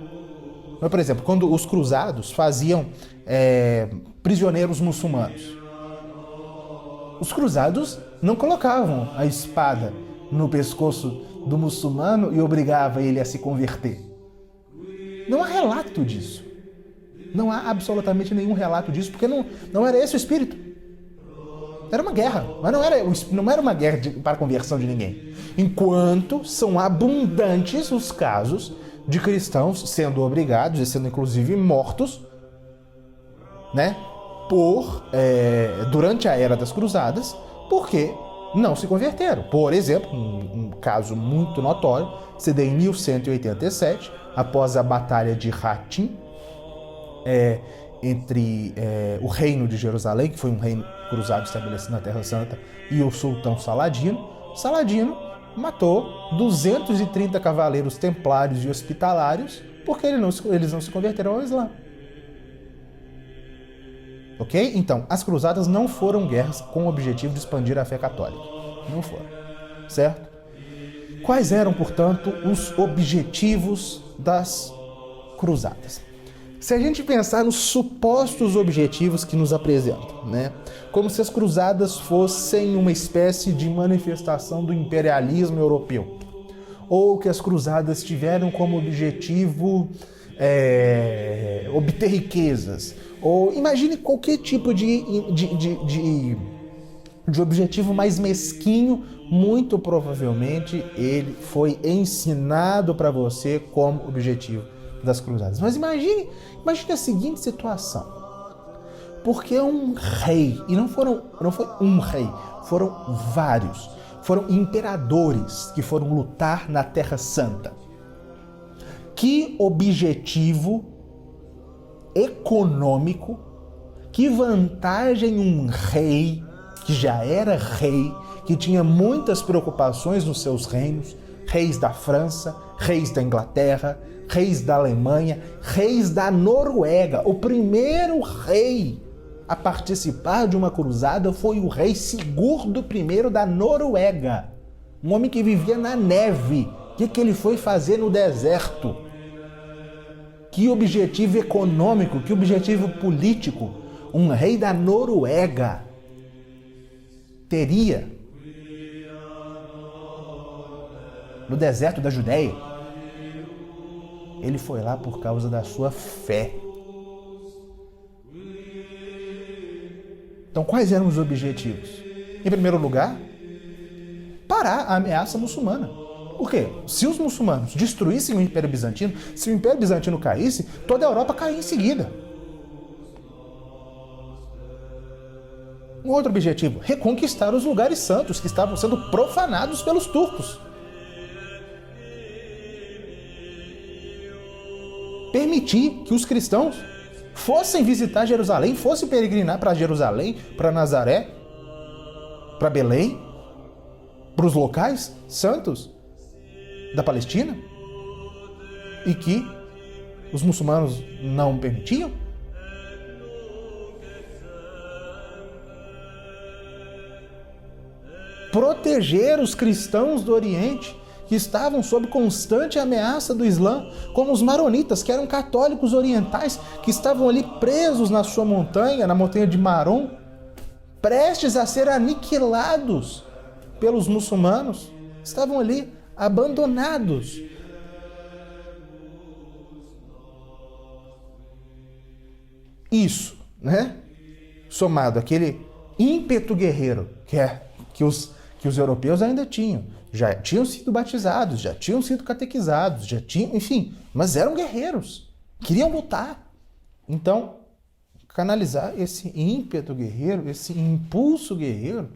Mas, por exemplo, quando os cruzados faziam prisioneiros muçulmanos, os cruzados não colocavam a espada no pescoço do muçulmano e obrigavam ele a se converter. Não há relato disso. Não há absolutamente nenhum relato disso, porque não era esse o espírito. Era uma guerra, mas não era uma guerra para a conversão de ninguém. Enquanto são abundantes os casos de cristãos sendo obrigados e sendo inclusive mortos, né, durante a Era das Cruzadas, porque não se converteram. Por exemplo, um caso muito notório, se deu em 1187, após a Batalha de Hattin, entre o reino de Jerusalém, que foi um reino cruzado estabelecido na Terra Santa, e o sultão Saladino. Saladino matou 230 cavaleiros templários e hospitalários porque eles não se converteram ao Islã. Ok? Então, as cruzadas não foram guerras com o objetivo de expandir a fé católica. Não foram. Certo? Quais eram, portanto, os objetivos das cruzadas? Se a gente pensar nos supostos objetivos que nos apresentam, né? Como se as cruzadas fossem uma espécie de manifestação do imperialismo europeu, ou que as cruzadas tiveram como objetivo obter riquezas, ou imagine qualquer tipo de objetivo mais mesquinho, muito provavelmente ele foi ensinado para você como objetivo das cruzadas. Mas imagine a seguinte situação. Porque um rei, e não foi um rei, foram vários, foram imperadores que foram lutar na Terra Santa. Que objetivo econômico, que vantagem um rei, que já era rei, que tinha muitas preocupações nos seus reinos, reis da França, reis da Inglaterra, reis da Alemanha, reis da Noruega. O primeiro rei a participar de uma cruzada foi o rei Sigurdo I da Noruega. Um homem que vivia na neve. O que ele foi fazer no deserto? Que objetivo econômico, que objetivo político um rei da Noruega teria no deserto da Judéia? Ele foi lá por causa da sua fé. Então, quais eram os objetivos? Em primeiro lugar, parar a ameaça muçulmana. Por quê? Se os muçulmanos destruíssem o Império Bizantino, se o Império Bizantino caísse, toda a Europa caía em seguida. Um outro objetivo, reconquistar os lugares santos que estavam sendo profanados pelos turcos. Permitir que os cristãos fossem visitar Jerusalém, fossem peregrinar para Jerusalém, para Nazaré, para Belém, para os locais santos da Palestina, e que os muçulmanos não permitiam. Proteger os cristãos do Oriente, que estavam sob constante ameaça do Islã, como os maronitas, que eram católicos orientais, que estavam ali presos na sua montanha, na montanha de Maron, prestes a ser aniquilados pelos muçulmanos, estavam ali abandonados. Isso, né? Somado àquele ímpeto guerreiro que os europeus ainda tinham. Já tinham sido batizados, já tinham sido catequizados, enfim, mas eram guerreiros, queriam lutar. Então, canalizar esse ímpeto guerreiro, esse impulso guerreiro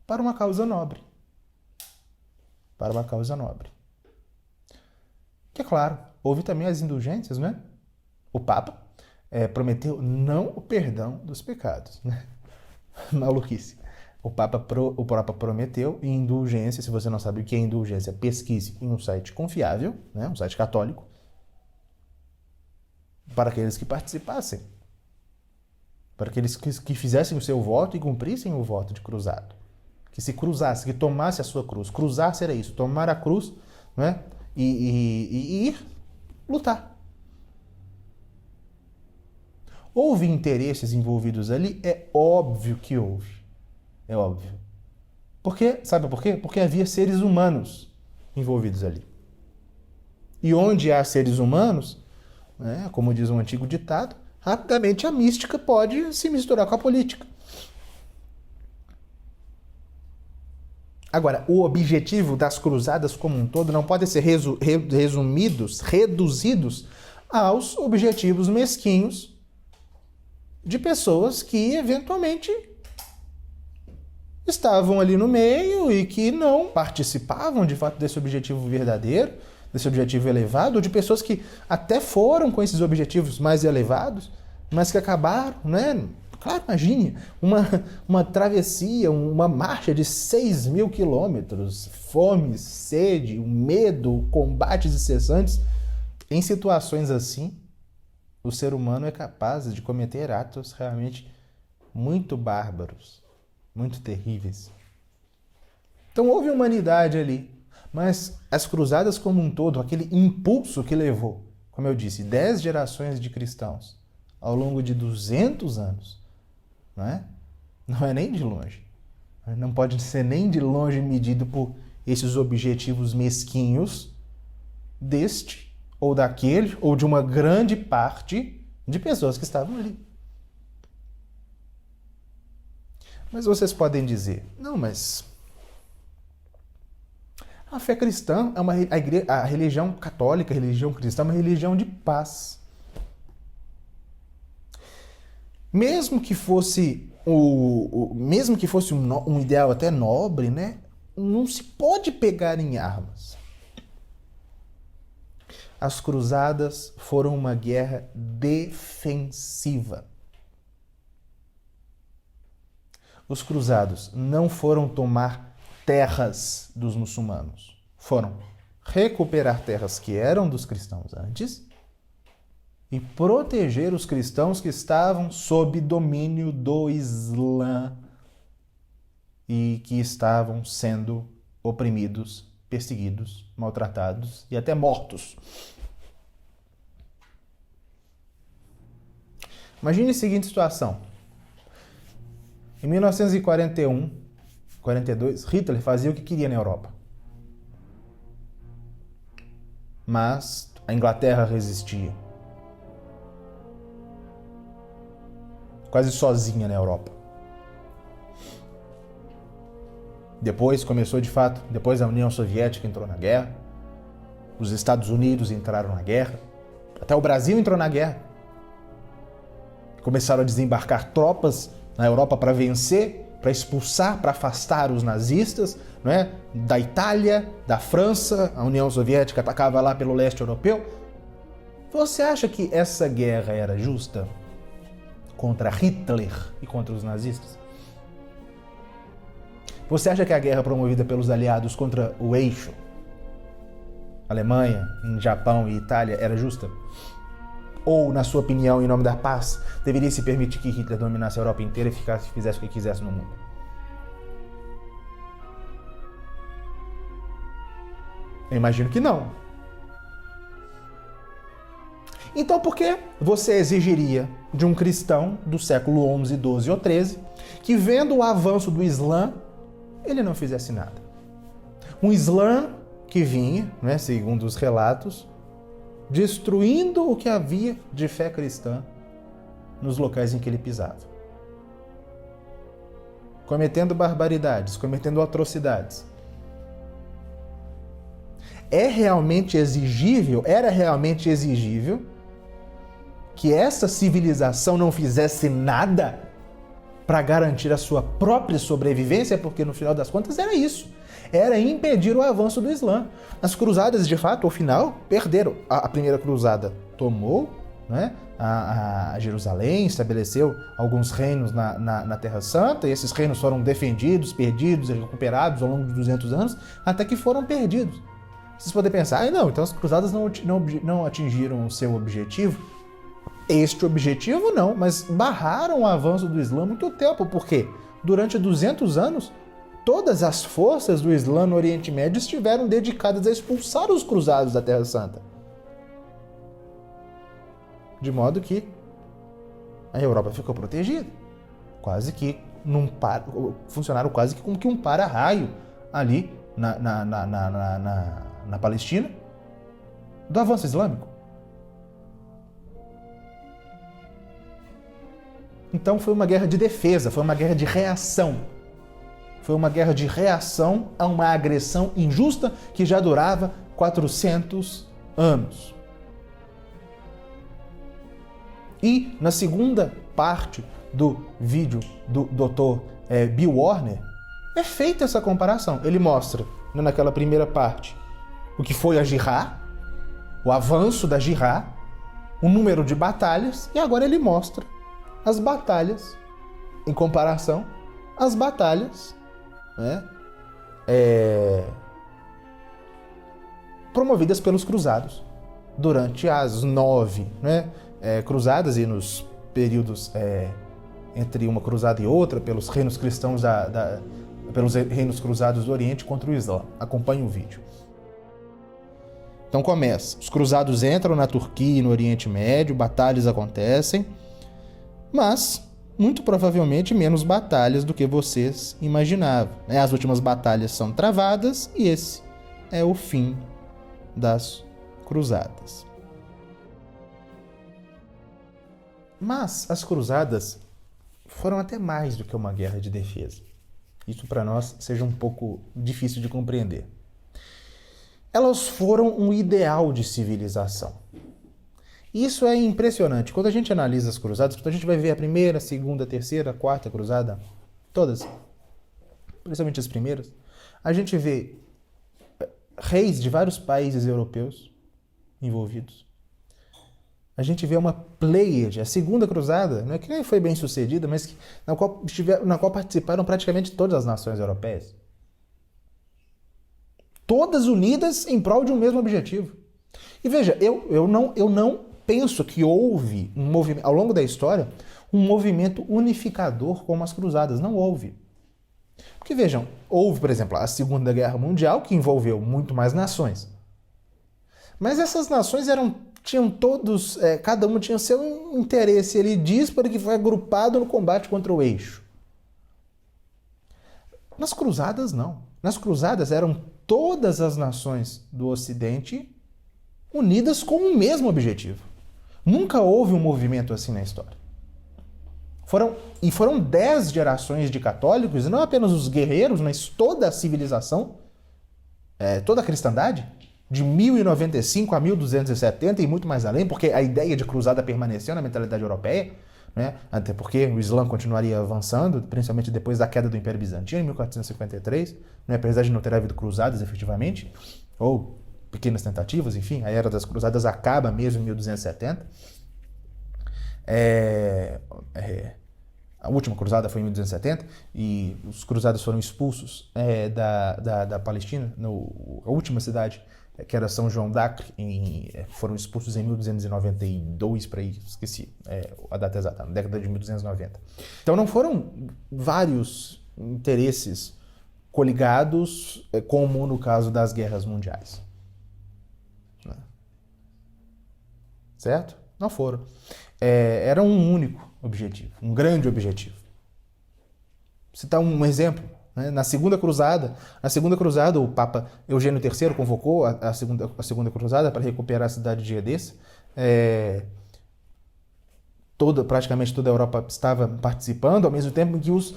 para uma causa nobre. Para uma causa nobre. Que é claro, houve também as indulgências, né? O Papa prometeu não o perdão dos pecados, né? Maluquice. O Papa prometeu indulgência. Se você não sabe o que é indulgência, pesquise em um site confiável, né? Um site católico, para aqueles que participassem, para aqueles que fizessem o seu voto e cumprissem o voto de cruzado, que se cruzasse, que tomasse a sua cruz. Cruzar-se era isso, tomar a cruz, né? E ir lutar. Houve interesses envolvidos ali? É óbvio que houve. É óbvio. Sabe por quê? Porque havia seres humanos envolvidos ali. E onde há seres humanos, né, como diz um antigo ditado, rapidamente a mística pode se misturar com a política. Agora, o objetivo das cruzadas como um todo não pode ser reduzidos aos objetivos mesquinhos de pessoas que eventualmente estavam ali no meio e que não participavam de fato desse objetivo verdadeiro, desse objetivo elevado, ou de pessoas que até foram com esses objetivos mais elevados, mas que acabaram, né? Claro, imagine uma travessia, uma marcha de 6.000 quilômetros, fome, sede, medo, combates incessantes. Em situações assim, o ser humano é capaz de cometer atos realmente muito bárbaros, muito terríveis. Então houve humanidade ali, mas as cruzadas como um todo, aquele impulso que levou, como eu disse, 10 gerações de cristãos ao longo de 200 anos, não é nem de longe. Não pode ser nem de longe medido por esses objetivos mesquinhos deste ou daquele, ou de uma grande parte de pessoas que estavam ali. Mas vocês podem dizer, não, mas a fé cristã, a religião católica, a religião cristã é uma religião de paz. Mesmo que fosse um ideal até nobre, né? Não se pode pegar em armas. As cruzadas foram uma guerra defensiva. Os cruzados não foram tomar terras dos muçulmanos. Foram recuperar terras que eram dos cristãos antes e proteger os cristãos que estavam sob domínio do Islã e que estavam sendo oprimidos, perseguidos, maltratados e até mortos. Imagine a seguinte situação. Em 1941, 42, Hitler fazia o que queria na Europa. Mas a Inglaterra resistia. Quase sozinha na Europa. Depois começou de fato, depois a União Soviética entrou na guerra, os Estados Unidos entraram na guerra, até o Brasil entrou na guerra. Começaram a desembarcar tropas na Europa para vencer, para expulsar, para afastar os nazistas, não é? Da Itália, da França, a União Soviética atacava lá pelo leste europeu. Você acha que essa guerra era justa contra Hitler e contra os nazistas? Você acha que a guerra promovida pelos aliados contra o eixo, Alemanha, Japão e Itália, era justa? Ou, na sua opinião, em nome da paz, deveria se permitir que Hitler dominasse a Europa inteira e fizesse o que quisesse no mundo? Eu imagino que não. Então, por que você exigiria de um cristão do século XI, XII ou XIII que, vendo o avanço do Islã, ele não fizesse nada? Um Islã que vinha, né, segundo os relatos, destruindo o que havia de fé cristã nos locais em que ele pisava. Cometendo barbaridades, cometendo atrocidades. Era realmente exigível que essa civilização não fizesse nada para garantir a sua própria sobrevivência, porque no final das contas era isso. Era impedir o avanço do Islã. As cruzadas, de fato, ao final, perderam. A primeira cruzada tomou, né, a Jerusalém, estabeleceu alguns reinos na Terra Santa, e esses reinos foram defendidos, perdidos e recuperados ao longo de 200 anos, até que foram perdidos. Vocês podem pensar, não, então as cruzadas não atingiram o seu objetivo. Este objetivo não, mas barraram o avanço do Islã muito tempo, porque durante 200 anos, todas as forças do Islã no Oriente Médio estiveram dedicadas a expulsar os cruzados da Terra Santa. De modo que a Europa ficou protegida. Funcionaram quase que como que um para-raio ali na Palestina do avanço islâmico. Então foi uma guerra de defesa, foi uma guerra de reação. Foi uma guerra de reação a uma agressão injusta que já durava 400 anos. E na segunda parte do vídeo do Dr. Bill Warner, é feita essa comparação. Ele mostra, naquela primeira parte, o que foi a Jihad, o avanço da Jihad, o número de batalhas, e agora ele mostra as batalhas, em comparação às batalhas, né, promovidas pelos cruzados durante as 9, né, cruzadas, e nos períodos entre uma cruzada e outra, pelos reinos cristãos pelos reinos cruzados do Oriente contra o Islã. Acompanhe o vídeo. Então começa. Os cruzados entram na Turquia e no Oriente Médio, batalhas acontecem, mas muito provavelmente menos batalhas do que vocês imaginavam. As últimas batalhas são travadas e esse é o fim das cruzadas. Mas as cruzadas foram até mais do que uma guerra de defesa. Isso para nós seja um pouco difícil de compreender. Elas foram um ideal de civilização. Isso é impressionante. Quando a gente analisa as cruzadas, quando a gente vai ver a primeira, a segunda, a terceira, a quarta cruzada, todas, principalmente as primeiras, a gente vê reis de vários países europeus envolvidos. A gente vê uma pleiade, a segunda cruzada, não é que nem foi bem sucedida, mas na qual participaram praticamente todas as nações europeias. Todas unidas em prol de um mesmo objetivo. E veja, eu não penso que houve um movimento, ao longo da história, um movimento unificador como as cruzadas. Não houve. Porque vejam, houve, por exemplo, a Segunda Guerra Mundial, que envolveu muito mais nações. Mas essas nações tinham todos, cada uma tinha seu interesse ali dísparo que foi agrupado no combate contra o eixo. Nas cruzadas, não. Nas cruzadas eram todas as nações do Ocidente unidas com o mesmo objetivo. Nunca houve um movimento assim na história. Foram 10 gerações de católicos, e não apenas os guerreiros, mas toda a civilização, toda a cristandade, de 1095 a 1270 e muito mais além, porque a ideia de cruzada permaneceu na mentalidade europeia, né? Até porque o Islã continuaria avançando, principalmente depois da queda do Império Bizantino, em 1453, né? Apesar de não ter havido cruzadas efetivamente, ou pequenas tentativas, enfim, a Era das Cruzadas acaba mesmo em 1270. A última cruzada foi em 1270 e os cruzados foram expulsos da Palestina, a última cidade, que era São João d'Acre, foram expulsos em 1292, para aí, esqueci a data exata, na década de 1290. Então não foram vários interesses coligados, como no caso das guerras mundiais. Certo? Não foram. Era um único objetivo, um grande objetivo. Vou citar um exemplo. Na Segunda Cruzada, o Papa Eugênio III convocou a segunda Cruzada para recuperar a cidade de Edessa. Praticamente toda a Europa estava participando, ao mesmo tempo que os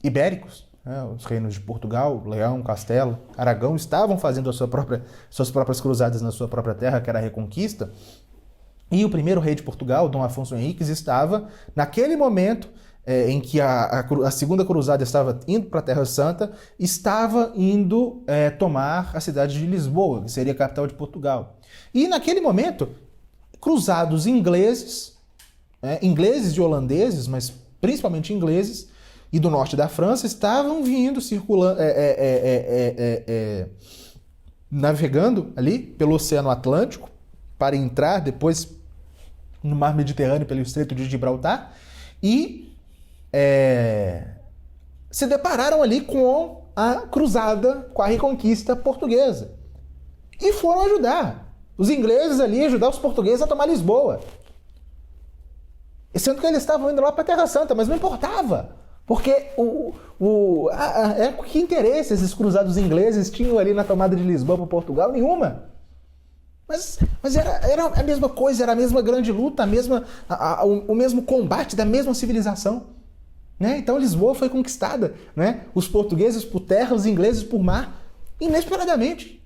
ibéricos né, os reinos de Portugal, Leão, Castela, Aragão, estavam fazendo suas próprias cruzadas na sua própria terra, que era a Reconquista. E o primeiro rei de Portugal, Dom Afonso Henriques, estava, naquele momento em que a segunda cruzada estava indo para a Terra Santa, estava indo tomar a cidade de Lisboa, que seria a capital de Portugal. E naquele momento, cruzados ingleses, ingleses e holandeses, mas principalmente ingleses, e do norte da França, estavam vindo, circulando, navegando ali pelo Oceano Atlântico, para entrar depois no Mar Mediterrâneo pelo Estreito de Gibraltar, e se depararam ali com a cruzada, com a Reconquista portuguesa. E foram ajudar. Os ingleses ali ajudar os portugueses a tomar Lisboa. Sendo que eles estavam indo lá para a Terra Santa, mas não importava. Porque que interesse esses cruzados ingleses tinham ali na tomada de Lisboa para Portugal? Nenhuma. Mas era a mesma coisa, era a mesma grande luta, o mesmo combate da mesma civilização. Né? Então Lisboa foi conquistada, né? Os portugueses por terra, os ingleses por mar, inesperadamente.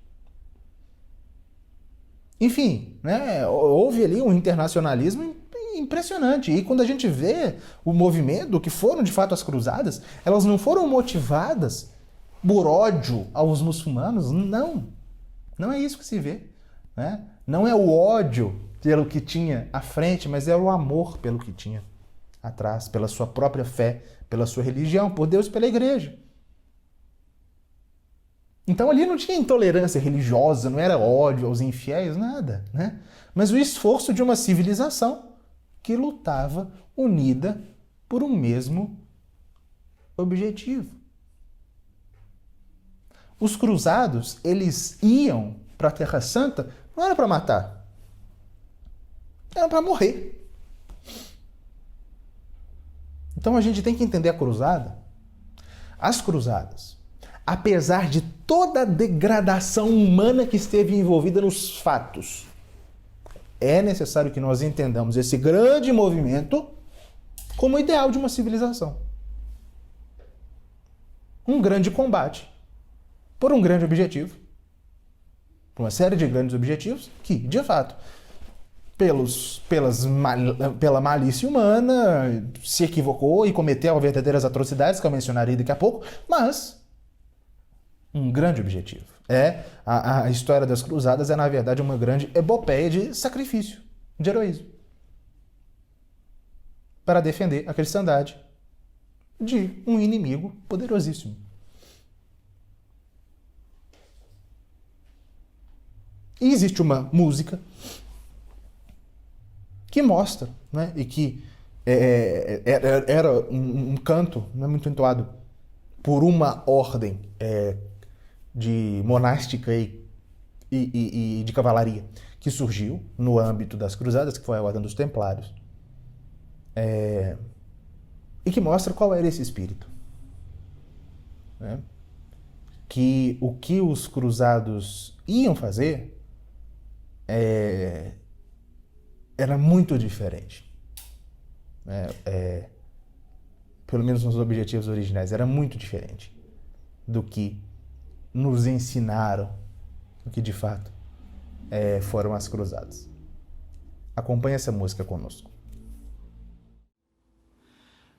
Enfim, né? Houve ali um internacionalismo impressionante. E quando a gente vê o movimento, do que foram de fato as cruzadas, elas não foram motivadas por ódio aos muçulmanos, não. Não é isso que se vê. Né? Não é o ódio pelo que tinha à frente, mas é o amor pelo que tinha atrás, pela sua própria fé, pela sua religião, por Deus e pela igreja. Então ali não tinha intolerância religiosa, não era ódio aos infiéis, nada, né? Mas o esforço de uma civilização que lutava unida por um mesmo objetivo. Os cruzados, eles iam para a Terra Santa, não era para matar, era para morrer. Então a gente tem que entender a cruzada. As cruzadas, apesar de toda a degradação humana que esteve envolvida nos fatos, é necessário que nós entendamos esse grande movimento como ideal de uma civilização. Um grande combate por um grande objetivo. Por uma série de grandes objetivos que, de fato, pela malícia humana, se equivocou e cometeu verdadeiras atrocidades que eu mencionarei daqui a pouco, mas um grande objetivo. A história das cruzadas é, na verdade, uma grande epopeia de sacrifício, de heroísmo, para defender a cristandade de um inimigo poderosíssimo. E existe uma música que mostra, né, e que era um canto, né, muito entoado por uma ordem de monástica e de cavalaria que surgiu no âmbito das cruzadas, que foi a Ordem dos Templários, e que mostra qual era esse espírito. Né? Que o que os cruzados iam fazer era muito diferente. Pelo menos nos objetivos originais, era muito diferente do que nos ensinaram, o que de fato foram as cruzadas. Acompanhe essa música conosco.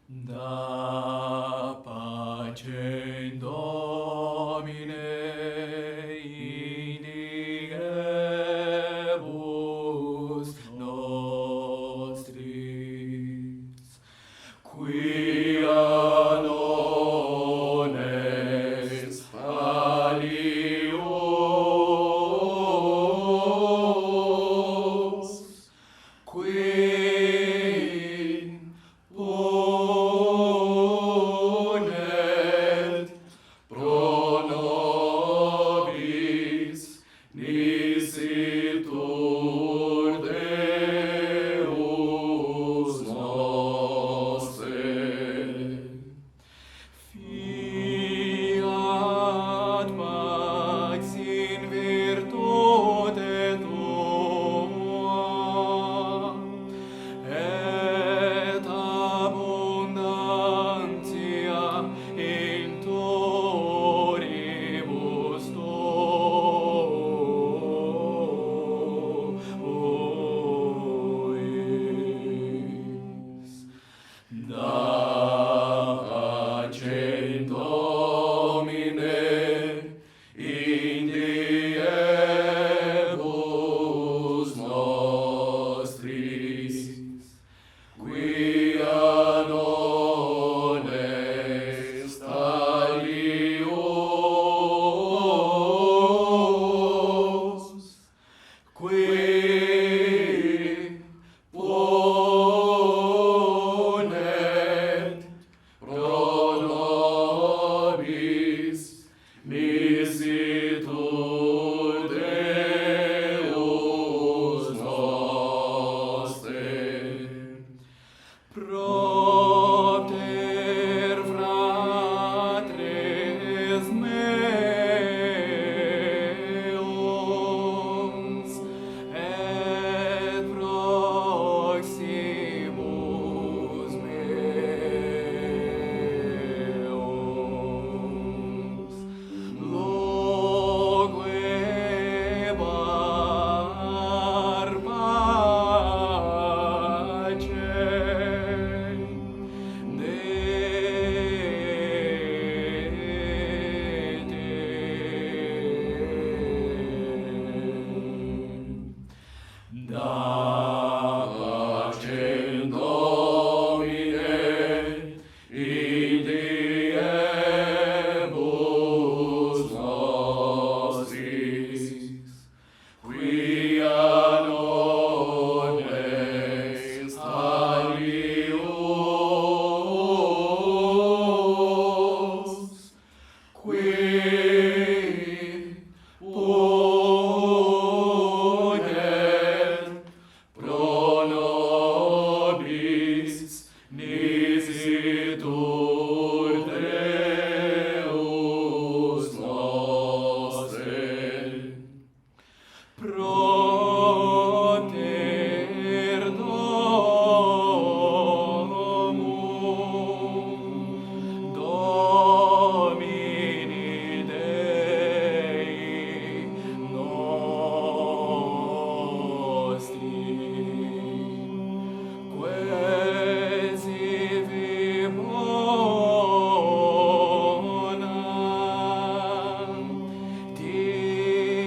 Da pacem Domine indigebus nostris, quia non est alios, qui ponet pro Da pacem Domine, in diebus nostris, quia non est alius, qui ponet pro nobis nisitur Deus nostre. Proter Domum, Domini Dei nostri, quasi vibonam tibi.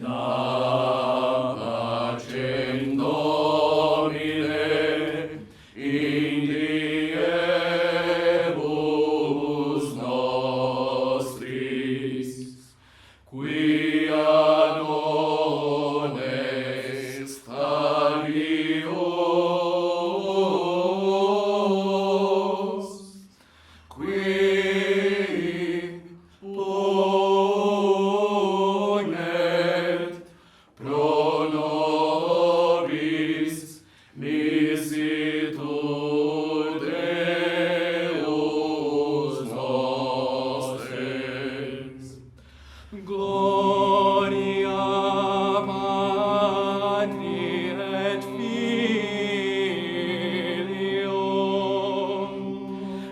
Da pacem Domine, in diebus nostris, quia non est alius, qui ponet pro nobis nisitur Deus nostre. Gloria Patri et Filio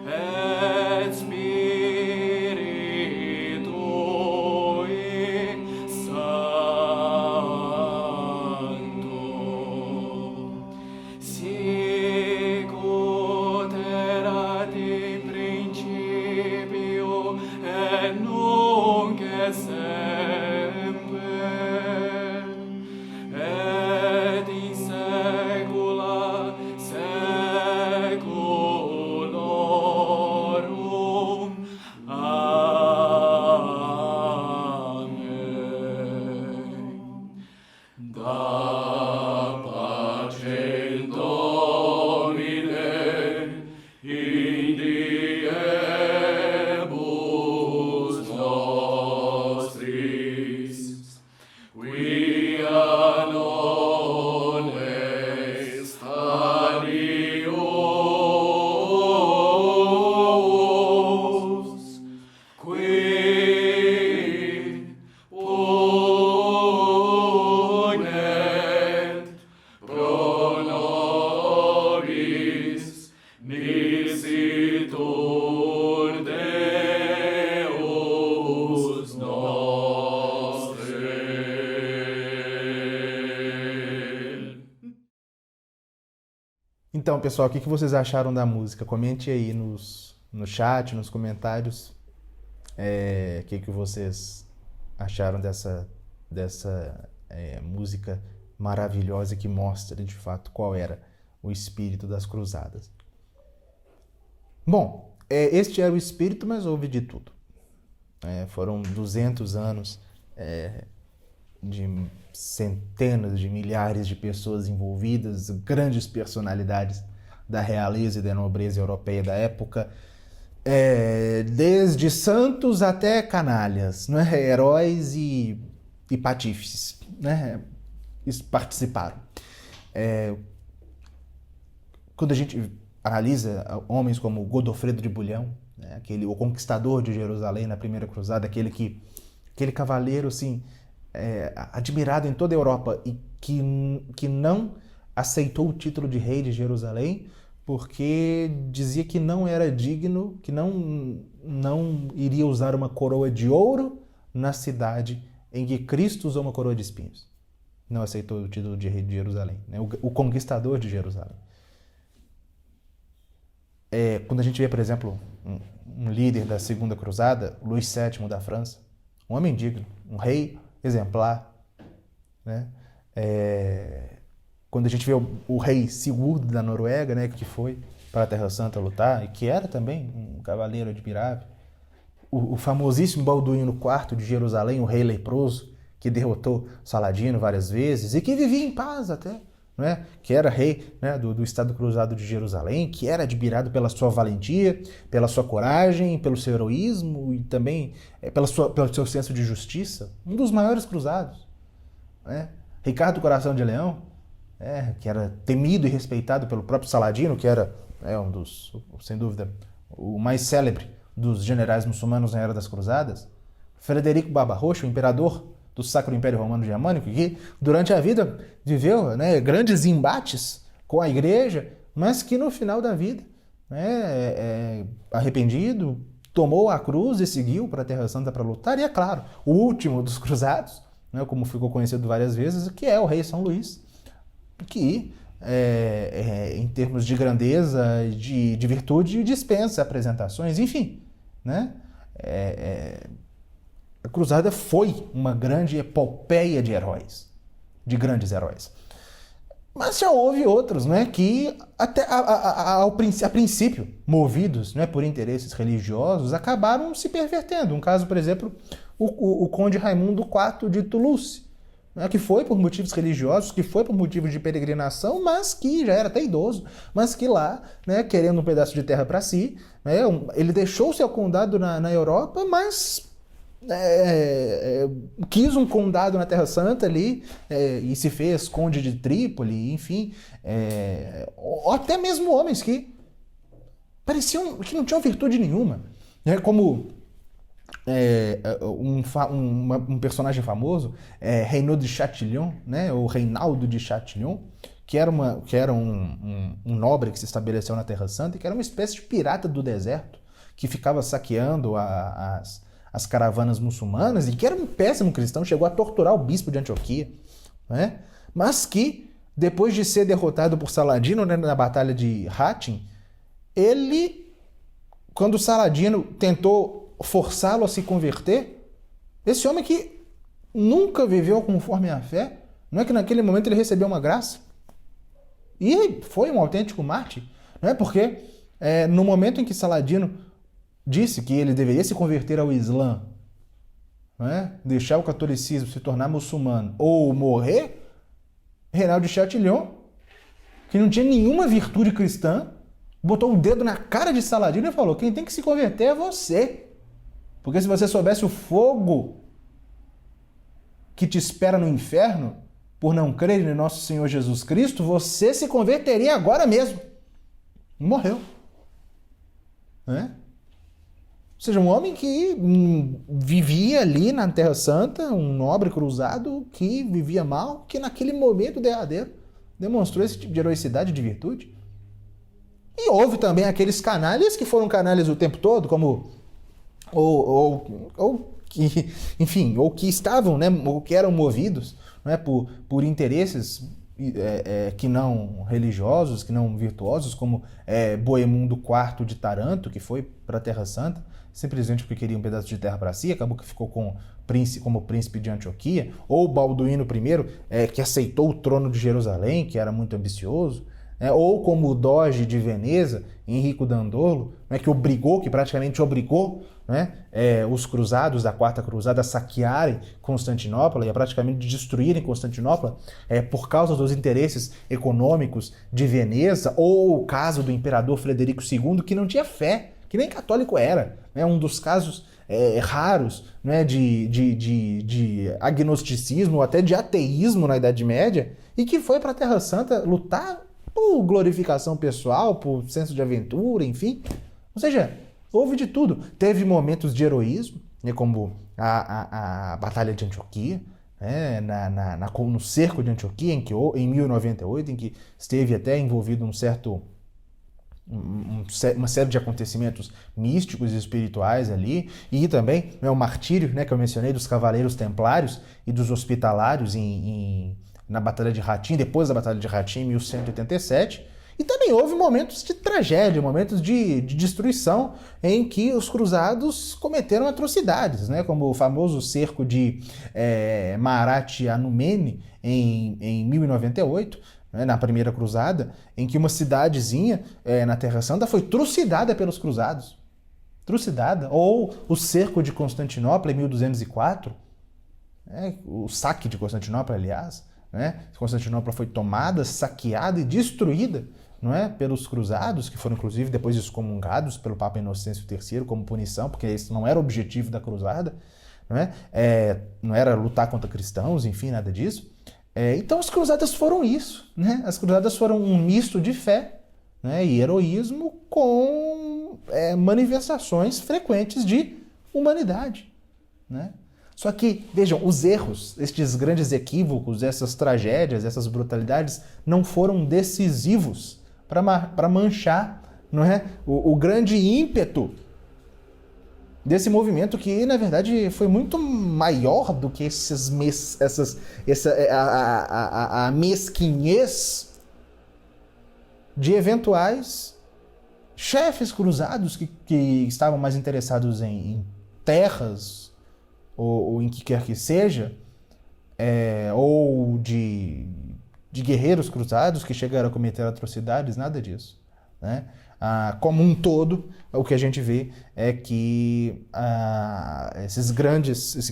et Spiritui Sancto, sicut erat in principio et nunc et semper, et in saecula saeculorum. Amen. Da pacem Domine, in diebus nostris, quia non est alius, qui ponet pro nobis nisitur Deus nostre. Então, pessoal, o que vocês acharam da música? Comente aí no chat, nos comentários, o que vocês acharam dessa música maravilhosa que mostra, de fato, qual era o espírito das cruzadas. Bom, este era o espírito, mas houve de tudo. Foram 200 anos de centenas de milhares de pessoas envolvidas, grandes personalidades da realeza e da nobreza europeia da época, desde santos até canalhas, né? Heróis e patífices, né? Participaram. Quando a gente analisa homens como Godofredo de Bulhão, né? O conquistador de Jerusalém na primeira cruzada, aquele cavaleiro assim, admirado em toda a Europa e que não aceitou o título de rei de Jerusalém porque dizia que não era digno, que não iria usar uma coroa de ouro na cidade em que Cristo usou uma coroa de espinhos. Não aceitou o título de rei de Jerusalém, né? O conquistador de Jerusalém. Quando a gente vê, por exemplo, um líder da Segunda Cruzada, Luís VII da França, um homem digno, um rei exemplar, né? Quando a gente vê o rei Sigurd da Noruega, né, que foi para a Terra Santa lutar, e que era também um cavaleiro admirável, o famosíssimo Balduíno IV de Jerusalém, o rei leproso, que derrotou Saladino várias vezes e que vivia em paz até, né? Que era rei, né, do Estado Cruzado de Jerusalém, que era admirado pela sua valentia, pela sua coragem, pelo seu heroísmo e também pelo seu senso de justiça, um dos maiores cruzados, né? Ricardo Coração de Leão, que era temido e respeitado pelo próprio Saladino, que era um dos, sem dúvida, o mais célebre dos generais muçulmanos na Era das Cruzadas. Frederico Barbarroxa, o imperador do Sacro Império Romano Germânico, que durante a vida viveu, né, grandes embates com a igreja, mas que no final da vida, né, arrependido, tomou a cruz e seguiu para a Terra Santa para lutar. E é claro, o último dos cruzados, né, como ficou conhecido várias vezes, que é o rei São Luís, que em termos de grandeza, de virtude, dispensa apresentações, enfim, né? A Cruzada foi uma grande epopeia de heróis, de grandes heróis. Mas já houve outros, né, que até a princípio, movidos, né, por interesses religiosos, acabaram se pervertendo. Um caso, por exemplo, o conde Raimundo IV de Toulouse, né, que foi por motivos religiosos, que foi por motivos de peregrinação, mas que já era até idoso, mas que lá, né, querendo um pedaço de terra para si, né, ele deixou seu condado na Europa, mas quis um condado na Terra Santa ali, e se fez conde de Trípoli, enfim, ou até mesmo homens que pareciam que não tinham virtude nenhuma, né, como um personagem famoso, Renaud de Chatillon, né, ou Reinaldo de Chatillon, que era um nobre que se estabeleceu na Terra Santa e que era uma espécie de pirata do deserto, que ficava saqueando as caravanas muçulmanas e que era um péssimo cristão, chegou a torturar o bispo de Antioquia, né? Mas que, depois de ser derrotado por Saladino, né, na Batalha de Hattin, quando Saladino tentou forçá-lo a se converter, esse homem que nunca viveu conforme a fé, não é que naquele momento ele recebeu uma graça? E foi um autêntico mártir, não é? Porque no momento em que Saladino disse que ele deveria se converter ao Islã, não é? Deixar o catolicismo, se tornar muçulmano ou morrer, Reinaldo de Chatillon, que não tinha nenhuma virtude cristã, botou o dedo na cara de Saladino e falou: quem tem que se converter é você. Porque se você soubesse o fogo que te espera no inferno por não crer em nosso Senhor Jesus Cristo, você se converteria agora mesmo. Morreu. Né? Ou seja, um homem que vivia ali na Terra Santa, um nobre cruzado que vivia mal, que naquele momento derradeiro demonstrou esse tipo de heroicidade e de virtude. E houve também aqueles canalhas que foram canalhas o tempo todo, como ou que estavam, né, ou que eram movidos, né, por interesses que não religiosos, que não virtuosos, como Bohemundo IV de Taranto, que foi para a Terra Santa, simplesmente porque queria um pedaço de terra para si, acabou que ficou como príncipe de Antioquia, ou Balduíno I, que aceitou o trono de Jerusalém, que era muito ambicioso, ou como o Doge de Veneza, Henrico Dandolo, que praticamente obrigou, né, os cruzados da Quarta Cruzada a saquearem Constantinopla e a praticamente destruírem Constantinopla por causa dos interesses econômicos de Veneza, ou o caso do imperador Frederico II, que não tinha fé, que nem católico era, né, um dos casos raros, né, de agnosticismo ou até de ateísmo na Idade Média, e que foi para a Terra Santa lutar por glorificação pessoal, por senso de aventura, enfim. Ou seja, houve de tudo. Teve momentos de heroísmo, né, como a Batalha de Antioquia, né, no cerco de Antioquia, em 1098, em que esteve até envolvido uma série de acontecimentos místicos e espirituais ali, e também, né, o martírio, né, que eu mencionei, dos cavaleiros templários e dos hospitalários na Batalha de Hattin, depois da Batalha de Hattin, em 1187, E também houve momentos de tragédia, momentos de destruição em que os cruzados cometeram atrocidades, né? Como o famoso cerco de Marat Anumene em 1098, né? Na Primeira Cruzada, em que uma cidadezinha na Terra Santa foi trucidada pelos cruzados. Trucidada. Ou o cerco de Constantinopla em 1204, o saque de Constantinopla, aliás, né? Constantinopla foi tomada, saqueada e destruída, não é? Pelos cruzados, que foram inclusive depois excomungados pelo Papa Inocêncio III como punição, porque esse não era o objetivo da cruzada, não é? Não era lutar contra cristãos, enfim, nada disso. Então as cruzadas foram isso, né? As cruzadas foram um misto de fé, né, e heroísmo com manifestações frequentes de humanidade, né? Só que, vejam, os erros, estes grandes equívocos, essas tragédias, essas brutalidades, não foram decisivos para manchar, não é, o grande ímpeto desse movimento que, na verdade, foi muito maior do que a mesquinhez de eventuais chefes cruzados que estavam mais interessados em terras, ou em que quer que seja, ou de guerreiros cruzados que chegaram a cometer atrocidades, nada disso, né? Como um todo, o que a gente vê é que esse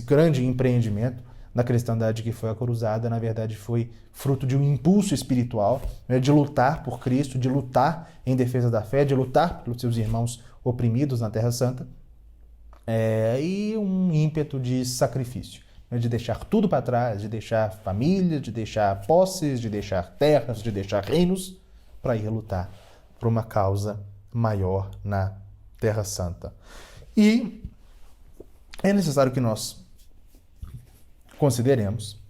grande empreendimento da cristandade que foi a cruzada, na verdade, foi fruto de um impulso espiritual, né, de lutar por Cristo, de lutar em defesa da fé, de lutar pelos seus irmãos oprimidos na Terra Santa, e um ímpeto de sacrifício, né, de deixar tudo para trás, de deixar família, de deixar posses, de deixar terras, de deixar reinos, para ir lutar por uma causa maior na Terra Santa. E é necessário que nós consideremos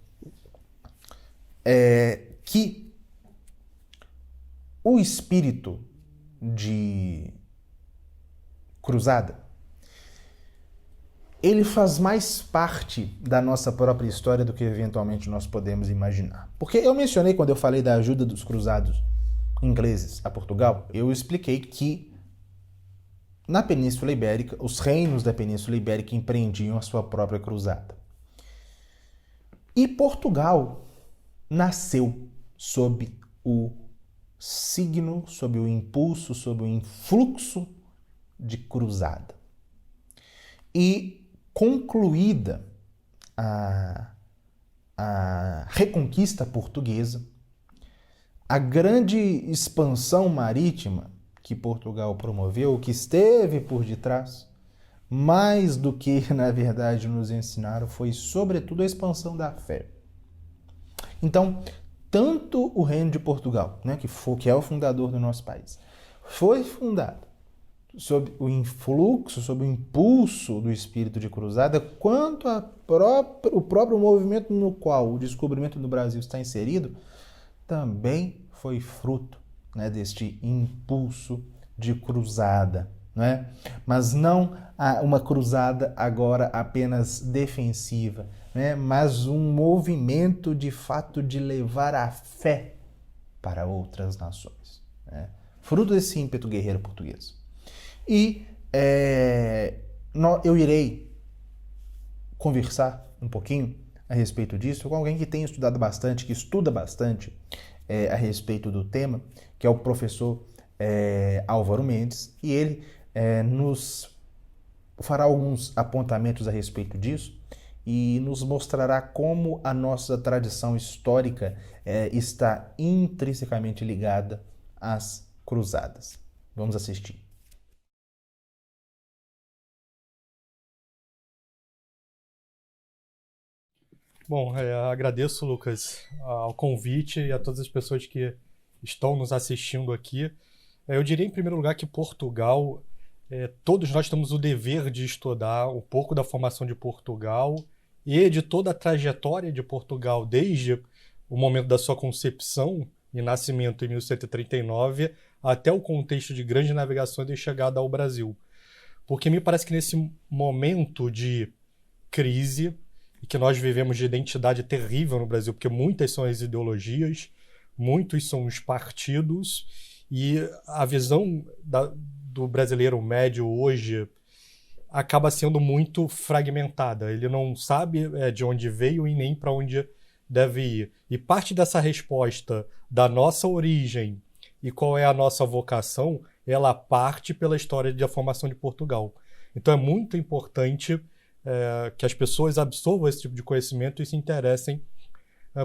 que o espírito de cruzada, ele faz mais parte da nossa própria história do que eventualmente nós podemos imaginar. Porque eu mencionei, quando eu falei da ajuda dos cruzados ingleses a Portugal, eu expliquei que na Península Ibérica, os reinos da Península Ibérica empreendiam a sua própria cruzada. E Portugal nasceu sob o signo, sob o impulso, sob o influxo de cruzada. E concluída a reconquista portuguesa, a grande expansão marítima que Portugal promoveu, que esteve por detrás, mais do que, na verdade, nos ensinaram, foi sobretudo a expansão da fé. Então, tanto o Reino de Portugal, né, que é o fundador do nosso país, foi fundado sob o influxo, sob o impulso do espírito de cruzada, quanto o próprio movimento no qual o descobrimento do Brasil está inserido, também foi fruto, né, deste impulso de cruzada, né? Mas não uma cruzada agora apenas defensiva, né? Mas um movimento de fato de levar a fé para outras nações, né? Fruto desse ímpeto guerreiro português. E eu irei conversar um pouquinho a respeito disso com alguém que tem estudado bastante, que estuda bastante a respeito do tema, que é o professor Álvaro Mendes, e ele nos fará alguns apontamentos a respeito disso e nos mostrará como a nossa tradição histórica está intrinsecamente ligada às cruzadas. Vamos assistir. Bom, agradeço, Lucas, ao convite e a todas as pessoas que estão nos assistindo aqui. Eu diria, em primeiro lugar, que Portugal, todos nós temos o dever de estudar um pouco da formação de Portugal e de toda a trajetória de Portugal, desde o momento da sua concepção e nascimento em 1139 até o contexto de grandes navegações e chegada ao Brasil. Porque me parece que nesse momento de crise, e que nós vivemos de identidade terrível no Brasil, porque muitas são as ideologias, muitos são os partidos, E a visão do brasileiro médio hoje acaba sendo muito fragmentada. Ele não sabe de onde veio e nem para onde deve ir. E parte dessa resposta da nossa origem e qual é a nossa vocação, ela parte pela história da formação de Portugal. Então é muito importante que as pessoas absorvam esse tipo de conhecimento e se interessem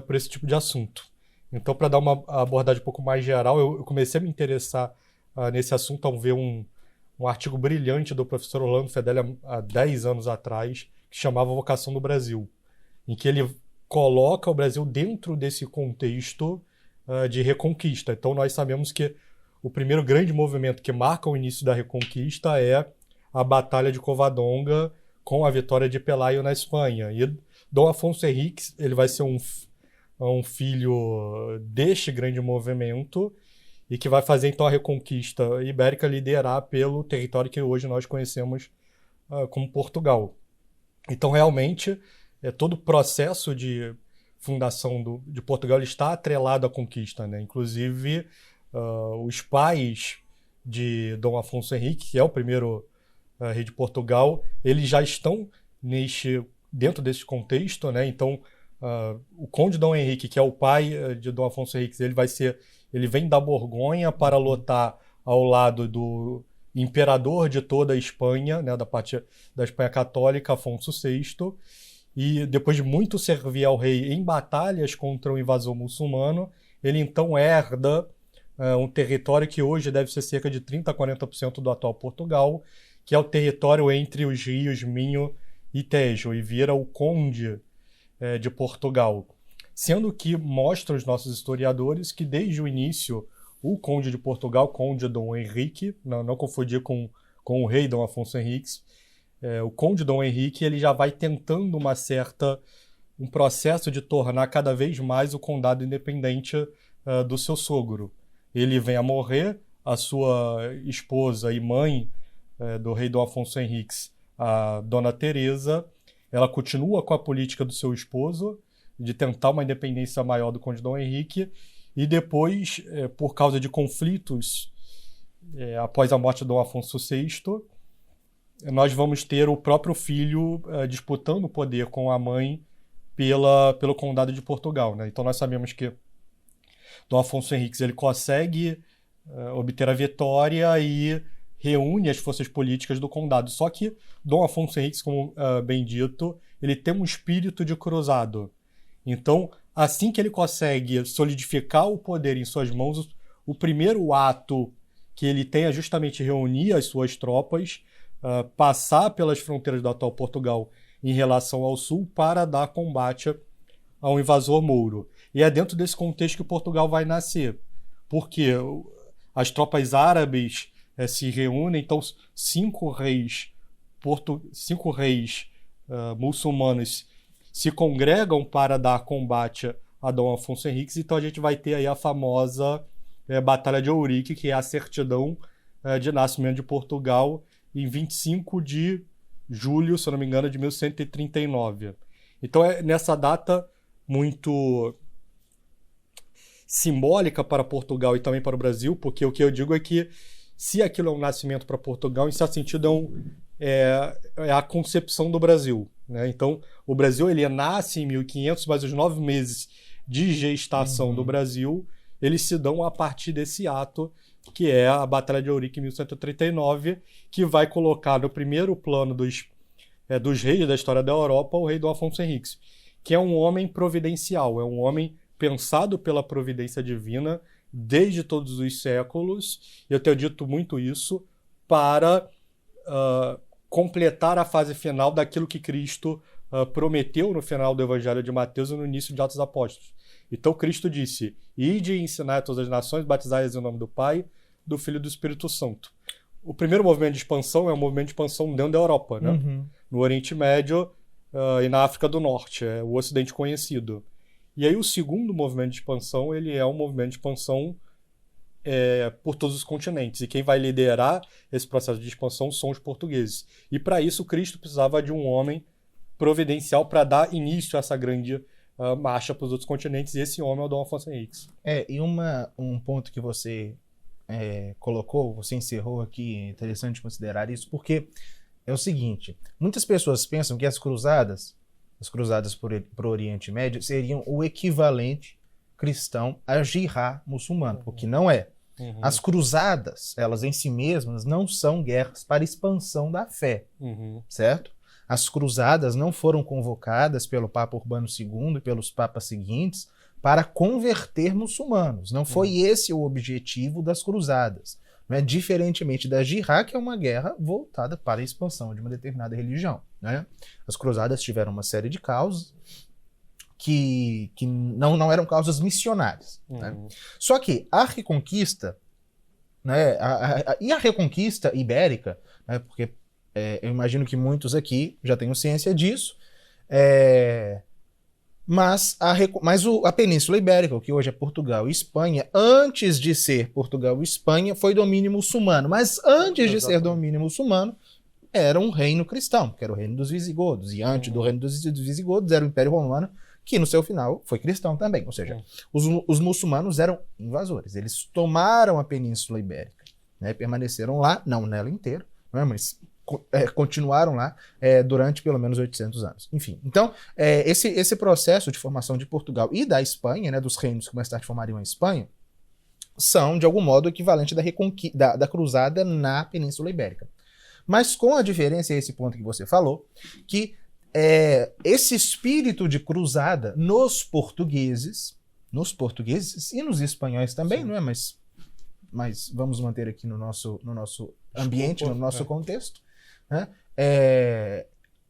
por esse tipo de assunto. Então, para dar uma abordagem um pouco mais geral, eu comecei a me interessar nesse assunto ao ver um artigo brilhante do professor Orlando Fedeli há 10 anos atrás, que chamava Vocação do Brasil, em que ele coloca o Brasil dentro desse contexto de reconquista. Então, nós sabemos que o primeiro grande movimento que marca o início da reconquista é a Batalha de Covadonga, com a vitória de Pelayo na Espanha. E Dom Afonso Henriques, ele vai ser um filho deste grande movimento e que vai fazer então a reconquista ibérica liderar pelo território que hoje nós conhecemos como Portugal. Então, realmente, todo o processo de fundação de Portugal está atrelado à conquista, né? Inclusive, os pais de Dom Afonso Henrique, que é o primeiro rei de Portugal, eles já estão dentro desse contexto, né? Então, o Conde Dom Henrique, que é o pai de Dom Afonso Henriques, ele vem da Borgonha para lutar ao lado do imperador de toda a Espanha, né, da parte da Espanha católica, Afonso VI, e depois de muito servir ao rei em batalhas contra o invasor muçulmano, ele então herda um território que hoje deve ser cerca de 30% a 40% do atual Portugal, que é o território entre os rios Minho e Tejo, e vira o Conde de Portugal. Sendo que mostra os nossos historiadores que desde o início o Conde de Portugal, Conde Dom Henrique, não confundir com o rei Dom Afonso Henriques, o Conde Dom Henrique ele já vai tentando um processo de tornar cada vez mais o condado independente do seu sogro. Ele vem a morrer, a sua esposa e mãe do rei Dom Afonso Henriques, a Dona Teresa, ela continua com a política do seu esposo, de tentar uma independência maior do Conde Dom Henrique, e depois, por causa de conflitos, após a morte de Dom Afonso VI, nós vamos ter o próprio filho disputando o poder com a mãe pelo Condado de Portugal, né? Então nós sabemos que Dom Afonso Henriques ele consegue obter a vitória e reúne as forças políticas do condado. Só que Dom Afonso Henriques, como bem dito, ele tem um espírito de cruzado. Então, assim que ele consegue solidificar o poder em suas mãos, o primeiro ato que ele tem é justamente reunir as suas tropas, passar pelas fronteiras do atual Portugal em relação ao sul para dar combate ao invasor mouro. E é dentro desse contexto que Portugal vai nascer, porque as tropas árabes se reúnem, então 5 reis muçulmanos se congregam para dar combate a Dom Afonso Henriques, então a gente vai ter aí a famosa Batalha de Ourique, que é a certidão de nascimento de Portugal, em 25 de julho, se eu não me engano, de 1139. Então é nessa data muito simbólica para Portugal e também para o Brasil, porque o que eu digo é que se aquilo é um nascimento para Portugal, em certo sentido é a concepção do Brasil, né? Então, o Brasil ele nasce em 1500, mas os 9 meses de gestação do Brasil, eles se dão a partir desse ato, que é a Batalha de Ourique em 1139, que vai colocar no primeiro plano dos reis da história da Europa o rei Dom Afonso Henriques, que é um homem providencial, é um homem pensado pela providência divina desde todos os séculos. Eu tenho dito muito isso para completar a fase final daquilo que Cristo prometeu no final do Evangelho de Mateus e no início de Atos dos Apóstolos. Então Cristo disse: ide e ensinai a todas as nações, batizai-as em nome do Pai, do Filho e do Espírito Santo. O primeiro movimento de expansão é um movimento de expansão dentro da Europa, né? No Oriente Médio e na África do Norte, é o Ocidente conhecido. E aí o segundo movimento de expansão, ele é um movimento de expansão por todos os continentes. E quem vai liderar esse processo de expansão são os portugueses. E para isso Cristo precisava de um homem providencial para dar início a essa grande marcha para os outros continentes. E esse homem é o Dom Afonso Henriques. E um ponto que você colocou, você encerrou aqui, é interessante considerar isso, porque é o seguinte, muitas pessoas pensam que as cruzadas para o Oriente Médio seriam o equivalente cristão a jihad muçulmano, o que não é. Uhum. As cruzadas, elas em si mesmas, não são guerras para expansão da fé, certo? As cruzadas não foram convocadas pelo Papa Urbano II e pelos papas seguintes para converter muçulmanos. Não foi esse o objetivo das cruzadas, né? Diferentemente da jihad, que é uma guerra voltada para a expansão de uma determinada religião, né? As cruzadas tiveram uma série de causas que não eram causas missionárias, né? Só que a Reconquista, né, e a Reconquista Ibérica, né, porque eu imagino que muitos aqui já tenham ciência disso, mas a Península Ibérica, o que hoje é Portugal e Espanha, antes de ser Portugal e Espanha, foi domínio muçulmano. Mas antes de ser domínio muçulmano, era um reino cristão, que era o reino dos visigodos. E antes do reino dos visigodos era o Império Romano, que no seu final foi cristão também. Ou seja, os muçulmanos eram invasores. Eles tomaram a Península Ibérica, né, permaneceram lá, não nela inteira, né, mas continuaram lá durante pelo menos 800 anos. Enfim, então, esse processo de formação de Portugal e da Espanha, né, dos reinos que mais tarde formariam a Espanha, são, de algum modo, equivalente da cruzada na Península Ibérica. Mas com a diferença, esse ponto que você falou, que esse espírito de cruzada nos portugueses e nos espanhóis também, não é? Mas vamos manter aqui no nosso ambiente, no nosso contexto, né?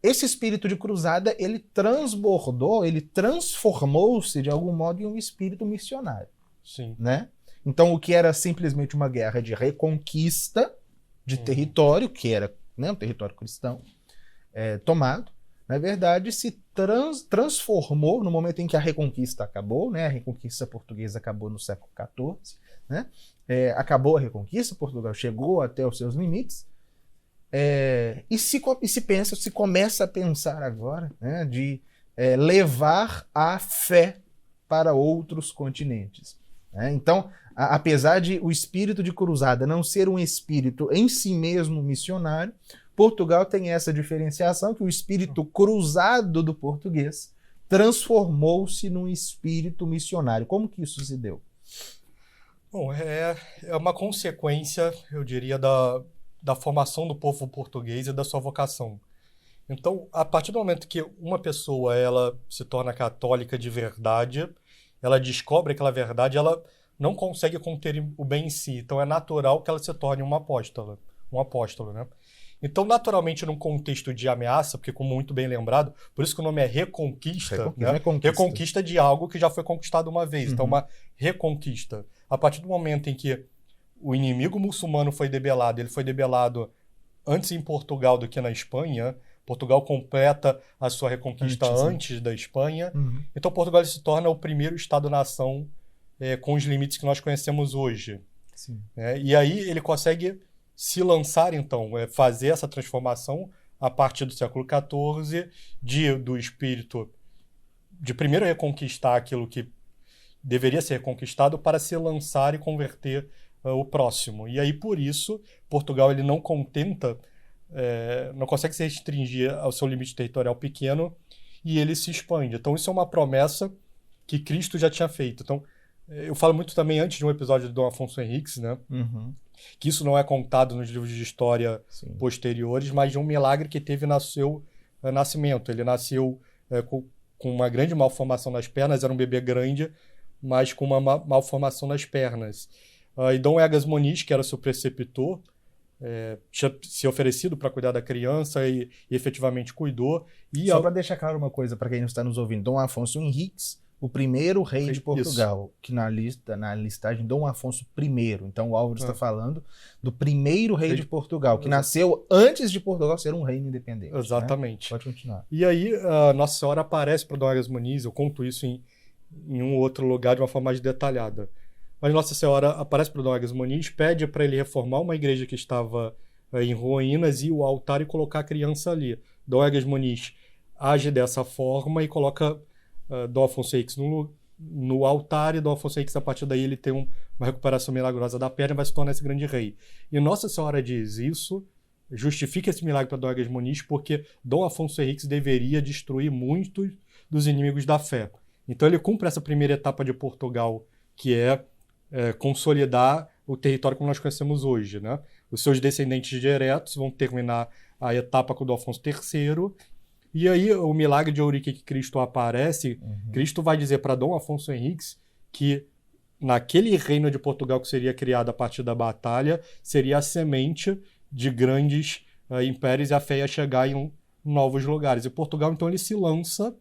Esse espírito de cruzada, ele transbordou, ele transformou-se de algum modo em um espírito missionário. Sim. Né? Então, o que era simplesmente uma guerra de reconquista de território, que era, né, um território cristão tomado, na verdade, se transformou no momento em que a Reconquista acabou, né? A Reconquista portuguesa acabou no século XIV, né? Acabou a Reconquista, Portugal chegou até os seus limites, e se começa a pensar agora, né, de levar a fé para outros continentes, né? Então, apesar de o espírito de cruzada não ser um espírito em si mesmo missionário, Portugal tem essa diferenciação que o espírito cruzado do português transformou-se num espírito missionário. Como que isso se deu? Bom, é uma consequência, eu diria, da formação do povo português e da sua vocação. Então, a partir do momento que uma pessoa ela se torna católica de verdade, ela descobre aquela verdade, ela não consegue conter o bem em si. Então, é natural que ela se torne um apóstolo, né? Então, naturalmente, num contexto de ameaça, porque, como muito bem lembrado, por isso que o nome é Reconquista, né? Reconquista de algo que já foi conquistado uma vez. Então, uma reconquista. A partir do momento em que o inimigo muçulmano foi debelado, ele foi debelado antes em Portugal do que na Espanha. Portugal completa a sua reconquista antes da Espanha. Então, Portugal se torna o primeiro Estado-nação com os limites que nós conhecemos hoje. E aí ele consegue se lançar, então, fazer essa transformação a partir do século XIV, do espírito de primeiro reconquistar aquilo que deveria ser reconquistado para se lançar e converter o próximo. E aí, por isso, Portugal ele não consegue se restringir ao seu limite territorial pequeno e ele se expande. Então, isso é uma promessa que Cristo já tinha feito. Então, eu falo muito também antes de um episódio do Dom Afonso Henriques, né? Que isso não é contado nos livros de história posteriores, mas de um milagre que teve no seu nascimento. Ele nasceu com uma grande malformação nas pernas, era um bebê grande, mas com uma malformação nas pernas. E Dom Egas Moniz, que era seu preceptor, tinha se oferecido para cuidar da criança e efetivamente cuidou. Só para deixar claro uma coisa para quem não está nos ouvindo, Dom Afonso Henriques, o primeiro rei de Portugal, que na listagem Dom Afonso I. Então o Álvaro está falando do primeiro rei de Portugal, que nasceu antes de Portugal ser um reino independente. Exatamente. Né? Pode continuar. E aí Nossa Senhora aparece para Dom Egas Moniz, eu conto isso em um outro lugar de uma forma mais detalhada. Mas Nossa Senhora aparece para o Dom Egas Moniz, pede para ele reformar uma igreja que estava em ruínas e o altar e colocar a criança ali. Dom Egas Moniz age dessa forma e coloca Dom Afonso Henriques no altar, e Dom Afonso Henriques, a partir daí, ele tem uma recuperação milagrosa da perna e vai se tornar esse grande rei. E Nossa Senhora diz isso, justifica esse milagre para Dom Egas Muniz, porque Dom Afonso Henriques deveria destruir muitos dos inimigos da fé. Então ele cumpre essa primeira etapa de Portugal, que é consolidar o território como nós conhecemos hoje, né? Os seus descendentes diretos vão terminar a etapa com o Dom Afonso III, e aí o milagre de Eurique que Cristo aparece, Cristo vai dizer para Dom Afonso Henriques que naquele reino de Portugal que seria criado a partir da batalha, seria a semente de grandes impérios, e a fé ia chegar em novos lugares. E Portugal, então, ele se lança,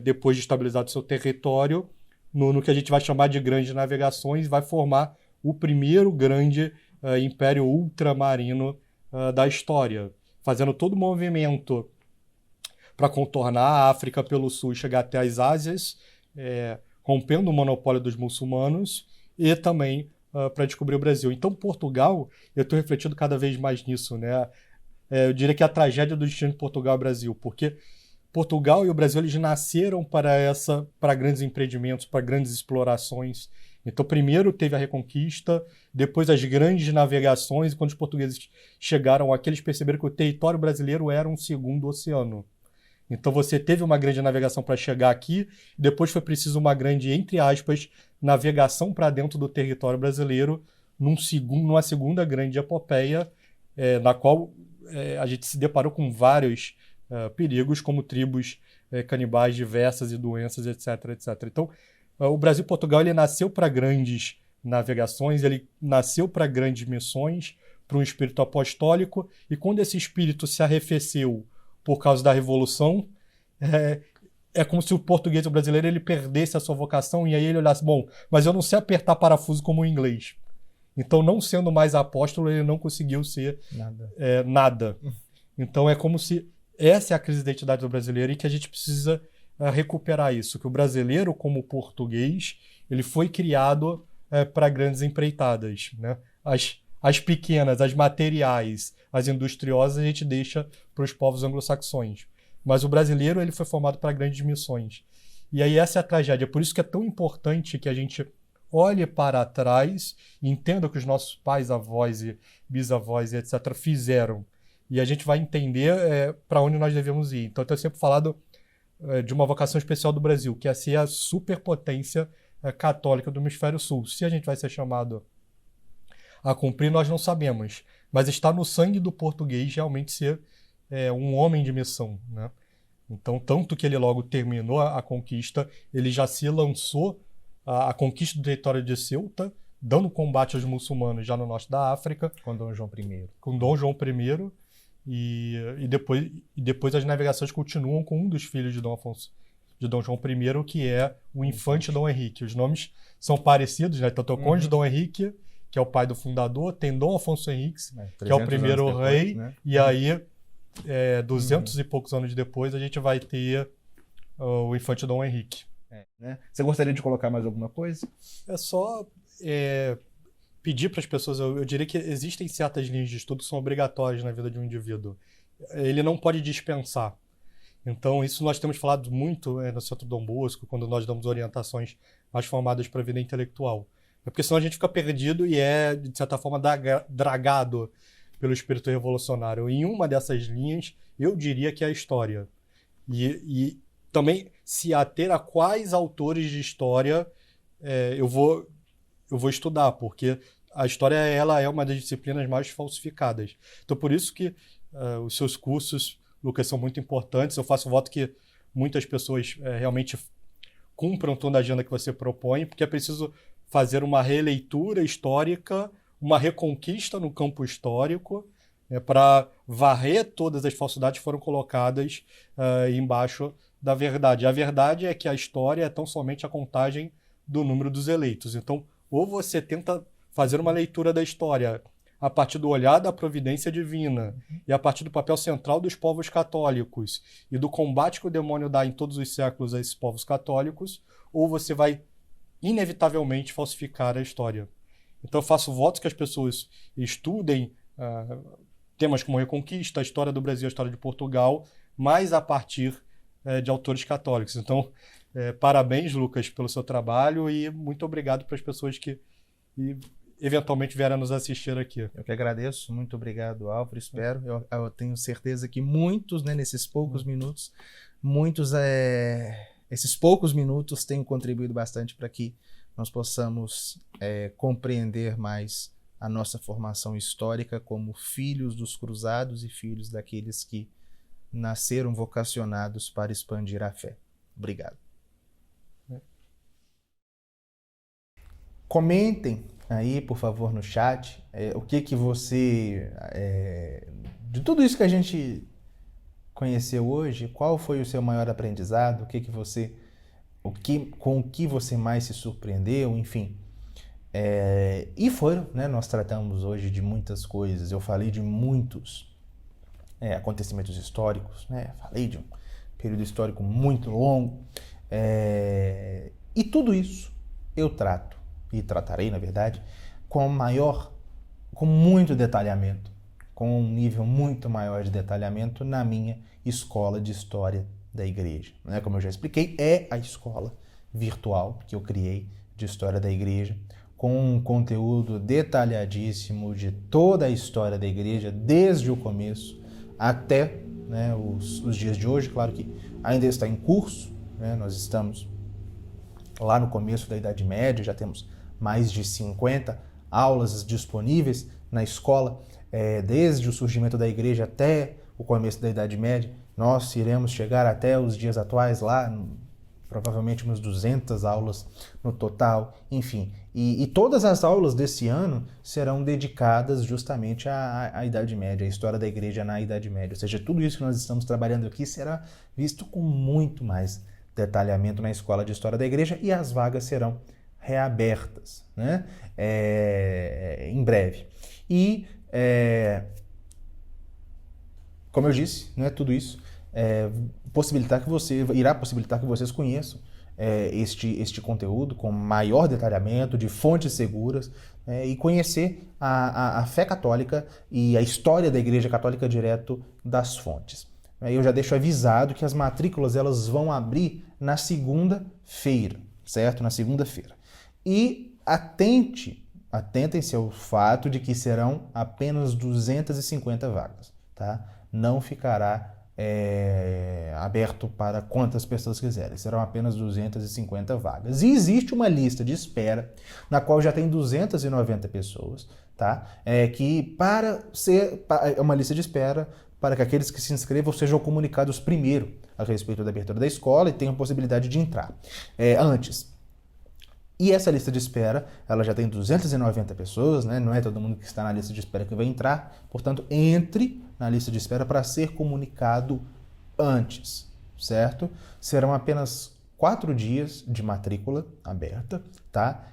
depois de estabilizado seu território, no que a gente vai chamar de grandes navegações, vai formar o primeiro grande império ultramarino da história, fazendo todo o movimento para contornar a África pelo sul e chegar até as Ásias, rompendo o monopólio dos muçulmanos, e também para descobrir o Brasil. Então, Portugal, eu estou refletindo cada vez mais nisso, né? Eu diria que é a tragédia do destino de Portugal e Brasil, porque Portugal e o Brasil, eles nasceram para grandes empreendimentos, para grandes explorações. Então, primeiro teve a Reconquista, depois as grandes navegações, e quando os portugueses chegaram aqui, eles perceberam que o território brasileiro era um segundo oceano. Então você teve uma grande navegação para chegar aqui, depois foi preciso uma grande, entre aspas, navegação para dentro do território brasileiro, numa segunda grande epopeia, na qual a gente se deparou com vários perigos, como tribos canibais diversas e doenças, etc, etc. Então, o Brasil e Portugal, ele nasceu para grandes navegações, ele nasceu para grandes missões, para um espírito apostólico, e quando esse espírito se arrefeceu por causa da Revolução, é como se o português ou o brasileiro ele perdesse a sua vocação, e aí ele olhasse, bom, mas eu não sei apertar parafuso como o inglês. Então, não sendo mais apóstolo, ele não conseguiu ser nada. Então, é como se essa é a crise de identidade do brasileiro, e que a gente precisa recuperar isso, que o brasileiro, como o português, ele foi criado para grandes empreitadas, né? As pequenas, as materiais, as industriosas, a gente deixa para os povos anglo-saxões. Mas o brasileiro, ele foi formado para grandes missões. E aí essa é a tragédia. Por isso que é tão importante que a gente olhe para trás e entenda o que os nossos pais, avós e bisavós e etc. fizeram. E a gente vai entender para onde nós devemos ir. Então eu tenho sempre falado de uma vocação especial do Brasil, que é ser a superpotência católica do Hemisfério Sul. Se a gente vai ser chamado a cumprir, nós não sabemos. Mas está no sangue do português realmente ser um homem de missão, né? Então, tanto que ele logo terminou a conquista, ele já se lançou a conquista do território de Ceuta, dando combate aos muçulmanos já no norte da África. Com Dom João I. Com Dom João I. E depois as navegações continuam com um dos filhos de Dom João I, que é o infante Dom Henrique. Os nomes são parecidos, né? Então, tem o Conde Dom Henrique, que é o pai do fundador, tem Dom Afonso Henriques, que é o primeiro depois, rei, né? E aí, 200 e poucos anos depois, a gente vai ter o infante Dom Henrique. Né? Você gostaria de colocar mais alguma coisa? É só pedir para as pessoas, eu diria que existem certas linhas de estudo que são obrigatórias na vida de um indivíduo. Ele não pode dispensar. Então, isso nós temos falado muito no Centro Dom Bosco, quando nós damos orientações mais formadas para a vida intelectual. Porque senão a gente fica perdido e de certa forma, dragado pelo espírito revolucionário. Em uma dessas linhas, eu diria que é a história. E também se ater a quais autores de história eu vou estudar, porque a história ela é uma das disciplinas mais falsificadas. Então, por isso que os seus cursos, Lucas, são muito importantes. Eu faço voto que muitas pessoas realmente cumpram toda a agenda que você propõe, porque é preciso fazer uma releitura histórica, uma reconquista no campo histórico, para varrer todas as falsidades que foram colocadas embaixo da verdade. A verdade é que a história é tão somente a contagem do número dos eleitos. Então, ou você tenta fazer uma leitura da história a partir do olhar da providência divina e a partir do papel central dos povos católicos e do combate que o demônio dá em todos os séculos a esses povos católicos, ou você vai inevitavelmente falsificar a história. Então eu faço votos que as pessoas estudem temas como Reconquista, a história do Brasil, a história de Portugal, mas a partir de autores católicos. Então Parabéns, Lucas, pelo seu trabalho e muito obrigado para as pessoas que eventualmente vieram nos assistir aqui. Eu que agradeço, muito obrigado, Álvaro. Espero, eu tenho certeza que muitos, né, nesses poucos minutos, esses poucos minutos têm contribuído bastante para que nós possamos compreender mais a nossa formação histórica como filhos dos cruzados e filhos daqueles que nasceram vocacionados para expandir a fé. Obrigado. Comentem aí, por favor, no chat, o que você, de tudo isso que a gente conheceu hoje, qual foi o seu maior aprendizado, com o que você mais se surpreendeu, enfim. Né, nós tratamos hoje de muitas coisas, eu falei de muitos acontecimentos históricos, né, falei de um período histórico muito longo, e tudo isso eu trato, e tratarei, na verdade, com muito detalhamento, com um nível muito maior de detalhamento na minha escola de história da igreja. Né? Como eu já expliquei, é a escola virtual que eu criei de história da igreja, com um conteúdo detalhadíssimo de toda a história da igreja, desde o começo até, né, os dias de hoje. Claro que ainda está em curso, né? Nós estamos lá no começo da Idade Média, já temos mais de 50 aulas disponíveis na escola, desde o surgimento da igreja até o começo da Idade Média. Nós iremos chegar até os dias atuais lá, provavelmente umas 200 aulas no total, enfim. E todas as aulas desse ano serão dedicadas justamente à Idade Média, à história da igreja na Idade Média. Ou seja, tudo isso que nós estamos trabalhando aqui será visto com muito mais detalhamento na escola de história da igreja, e as vagas serão reabertas, né? Em breve. E, como eu disse, não é tudo isso, irá possibilitar que vocês conheçam este conteúdo com maior detalhamento, de fontes seguras, e conhecer a fé católica e a história da Igreja Católica direto das fontes. Eu já deixo avisado que as matrículas elas vão abrir na segunda-feira, certo? Na segunda-feira. E atentem-se ao fato de que serão apenas 250 vagas, tá? Não ficará aberto para quantas pessoas quiserem, serão apenas 250 vagas. E existe uma lista de espera, na qual já tem 290 pessoas, tá? É uma lista de espera para que aqueles que se inscrevam sejam comunicados primeiro a respeito da abertura da escola e tenham possibilidade de entrar antes. E essa lista de espera, ela já tem 290 pessoas, né? Não é todo mundo que está na lista de espera que vai entrar, portanto, entre na lista de espera para ser comunicado antes, certo? Serão apenas 4 dias de matrícula aberta, tá?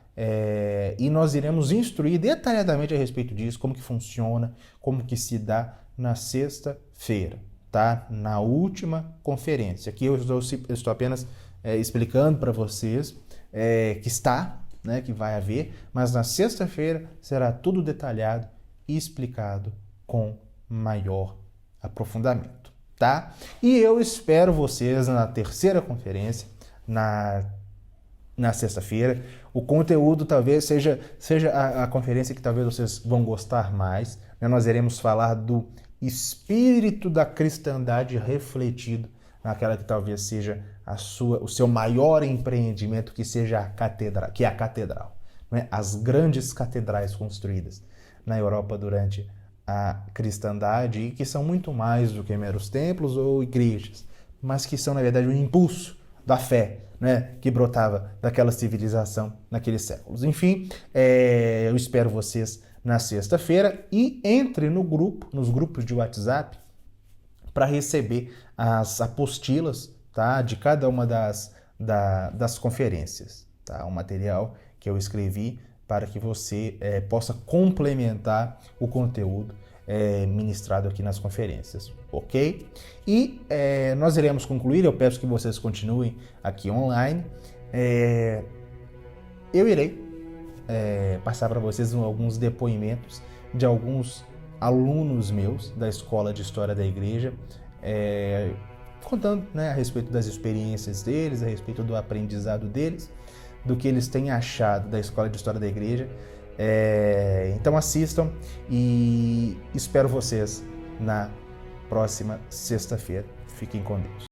E nós iremos instruir detalhadamente a respeito disso, como que funciona, como que se dá na sexta-feira, tá? Na última conferência. Aqui eu estou apenas explicando para vocês que vai haver, mas na sexta-feira será tudo detalhado e explicado com maior aprofundamento, tá? E eu espero vocês na terceira conferência, na sexta-feira. O conteúdo talvez seja a conferência que talvez vocês vão gostar mais, né? Nós iremos falar do espírito da cristandade refletido naquela que talvez seja o seu maior empreendimento, que seja a catedral, né? As grandes catedrais construídas na Europa durante a cristandade, e que são muito mais do que meros templos ou igrejas, mas que são, na verdade, um impulso da fé, né, que brotava daquela civilização naqueles séculos. Enfim, eu espero vocês na sexta-feira, e entre nos grupos de WhatsApp, para receber as apostilas, tá, de cada uma das conferências, tá? Um material que eu escrevi para que você possa complementar o conteúdo ministrado aqui nas conferências, ok? E nós iremos concluir. Eu peço que vocês continuem aqui online. Eu irei passar para vocês alguns depoimentos de alguns alunos meus da Escola de História da Igreja, contando, né, a respeito das experiências deles, a respeito do aprendizado deles, do que eles têm achado da Escola de História da Igreja. Então assistam e espero vocês na próxima sexta-feira. Fiquem com Deus.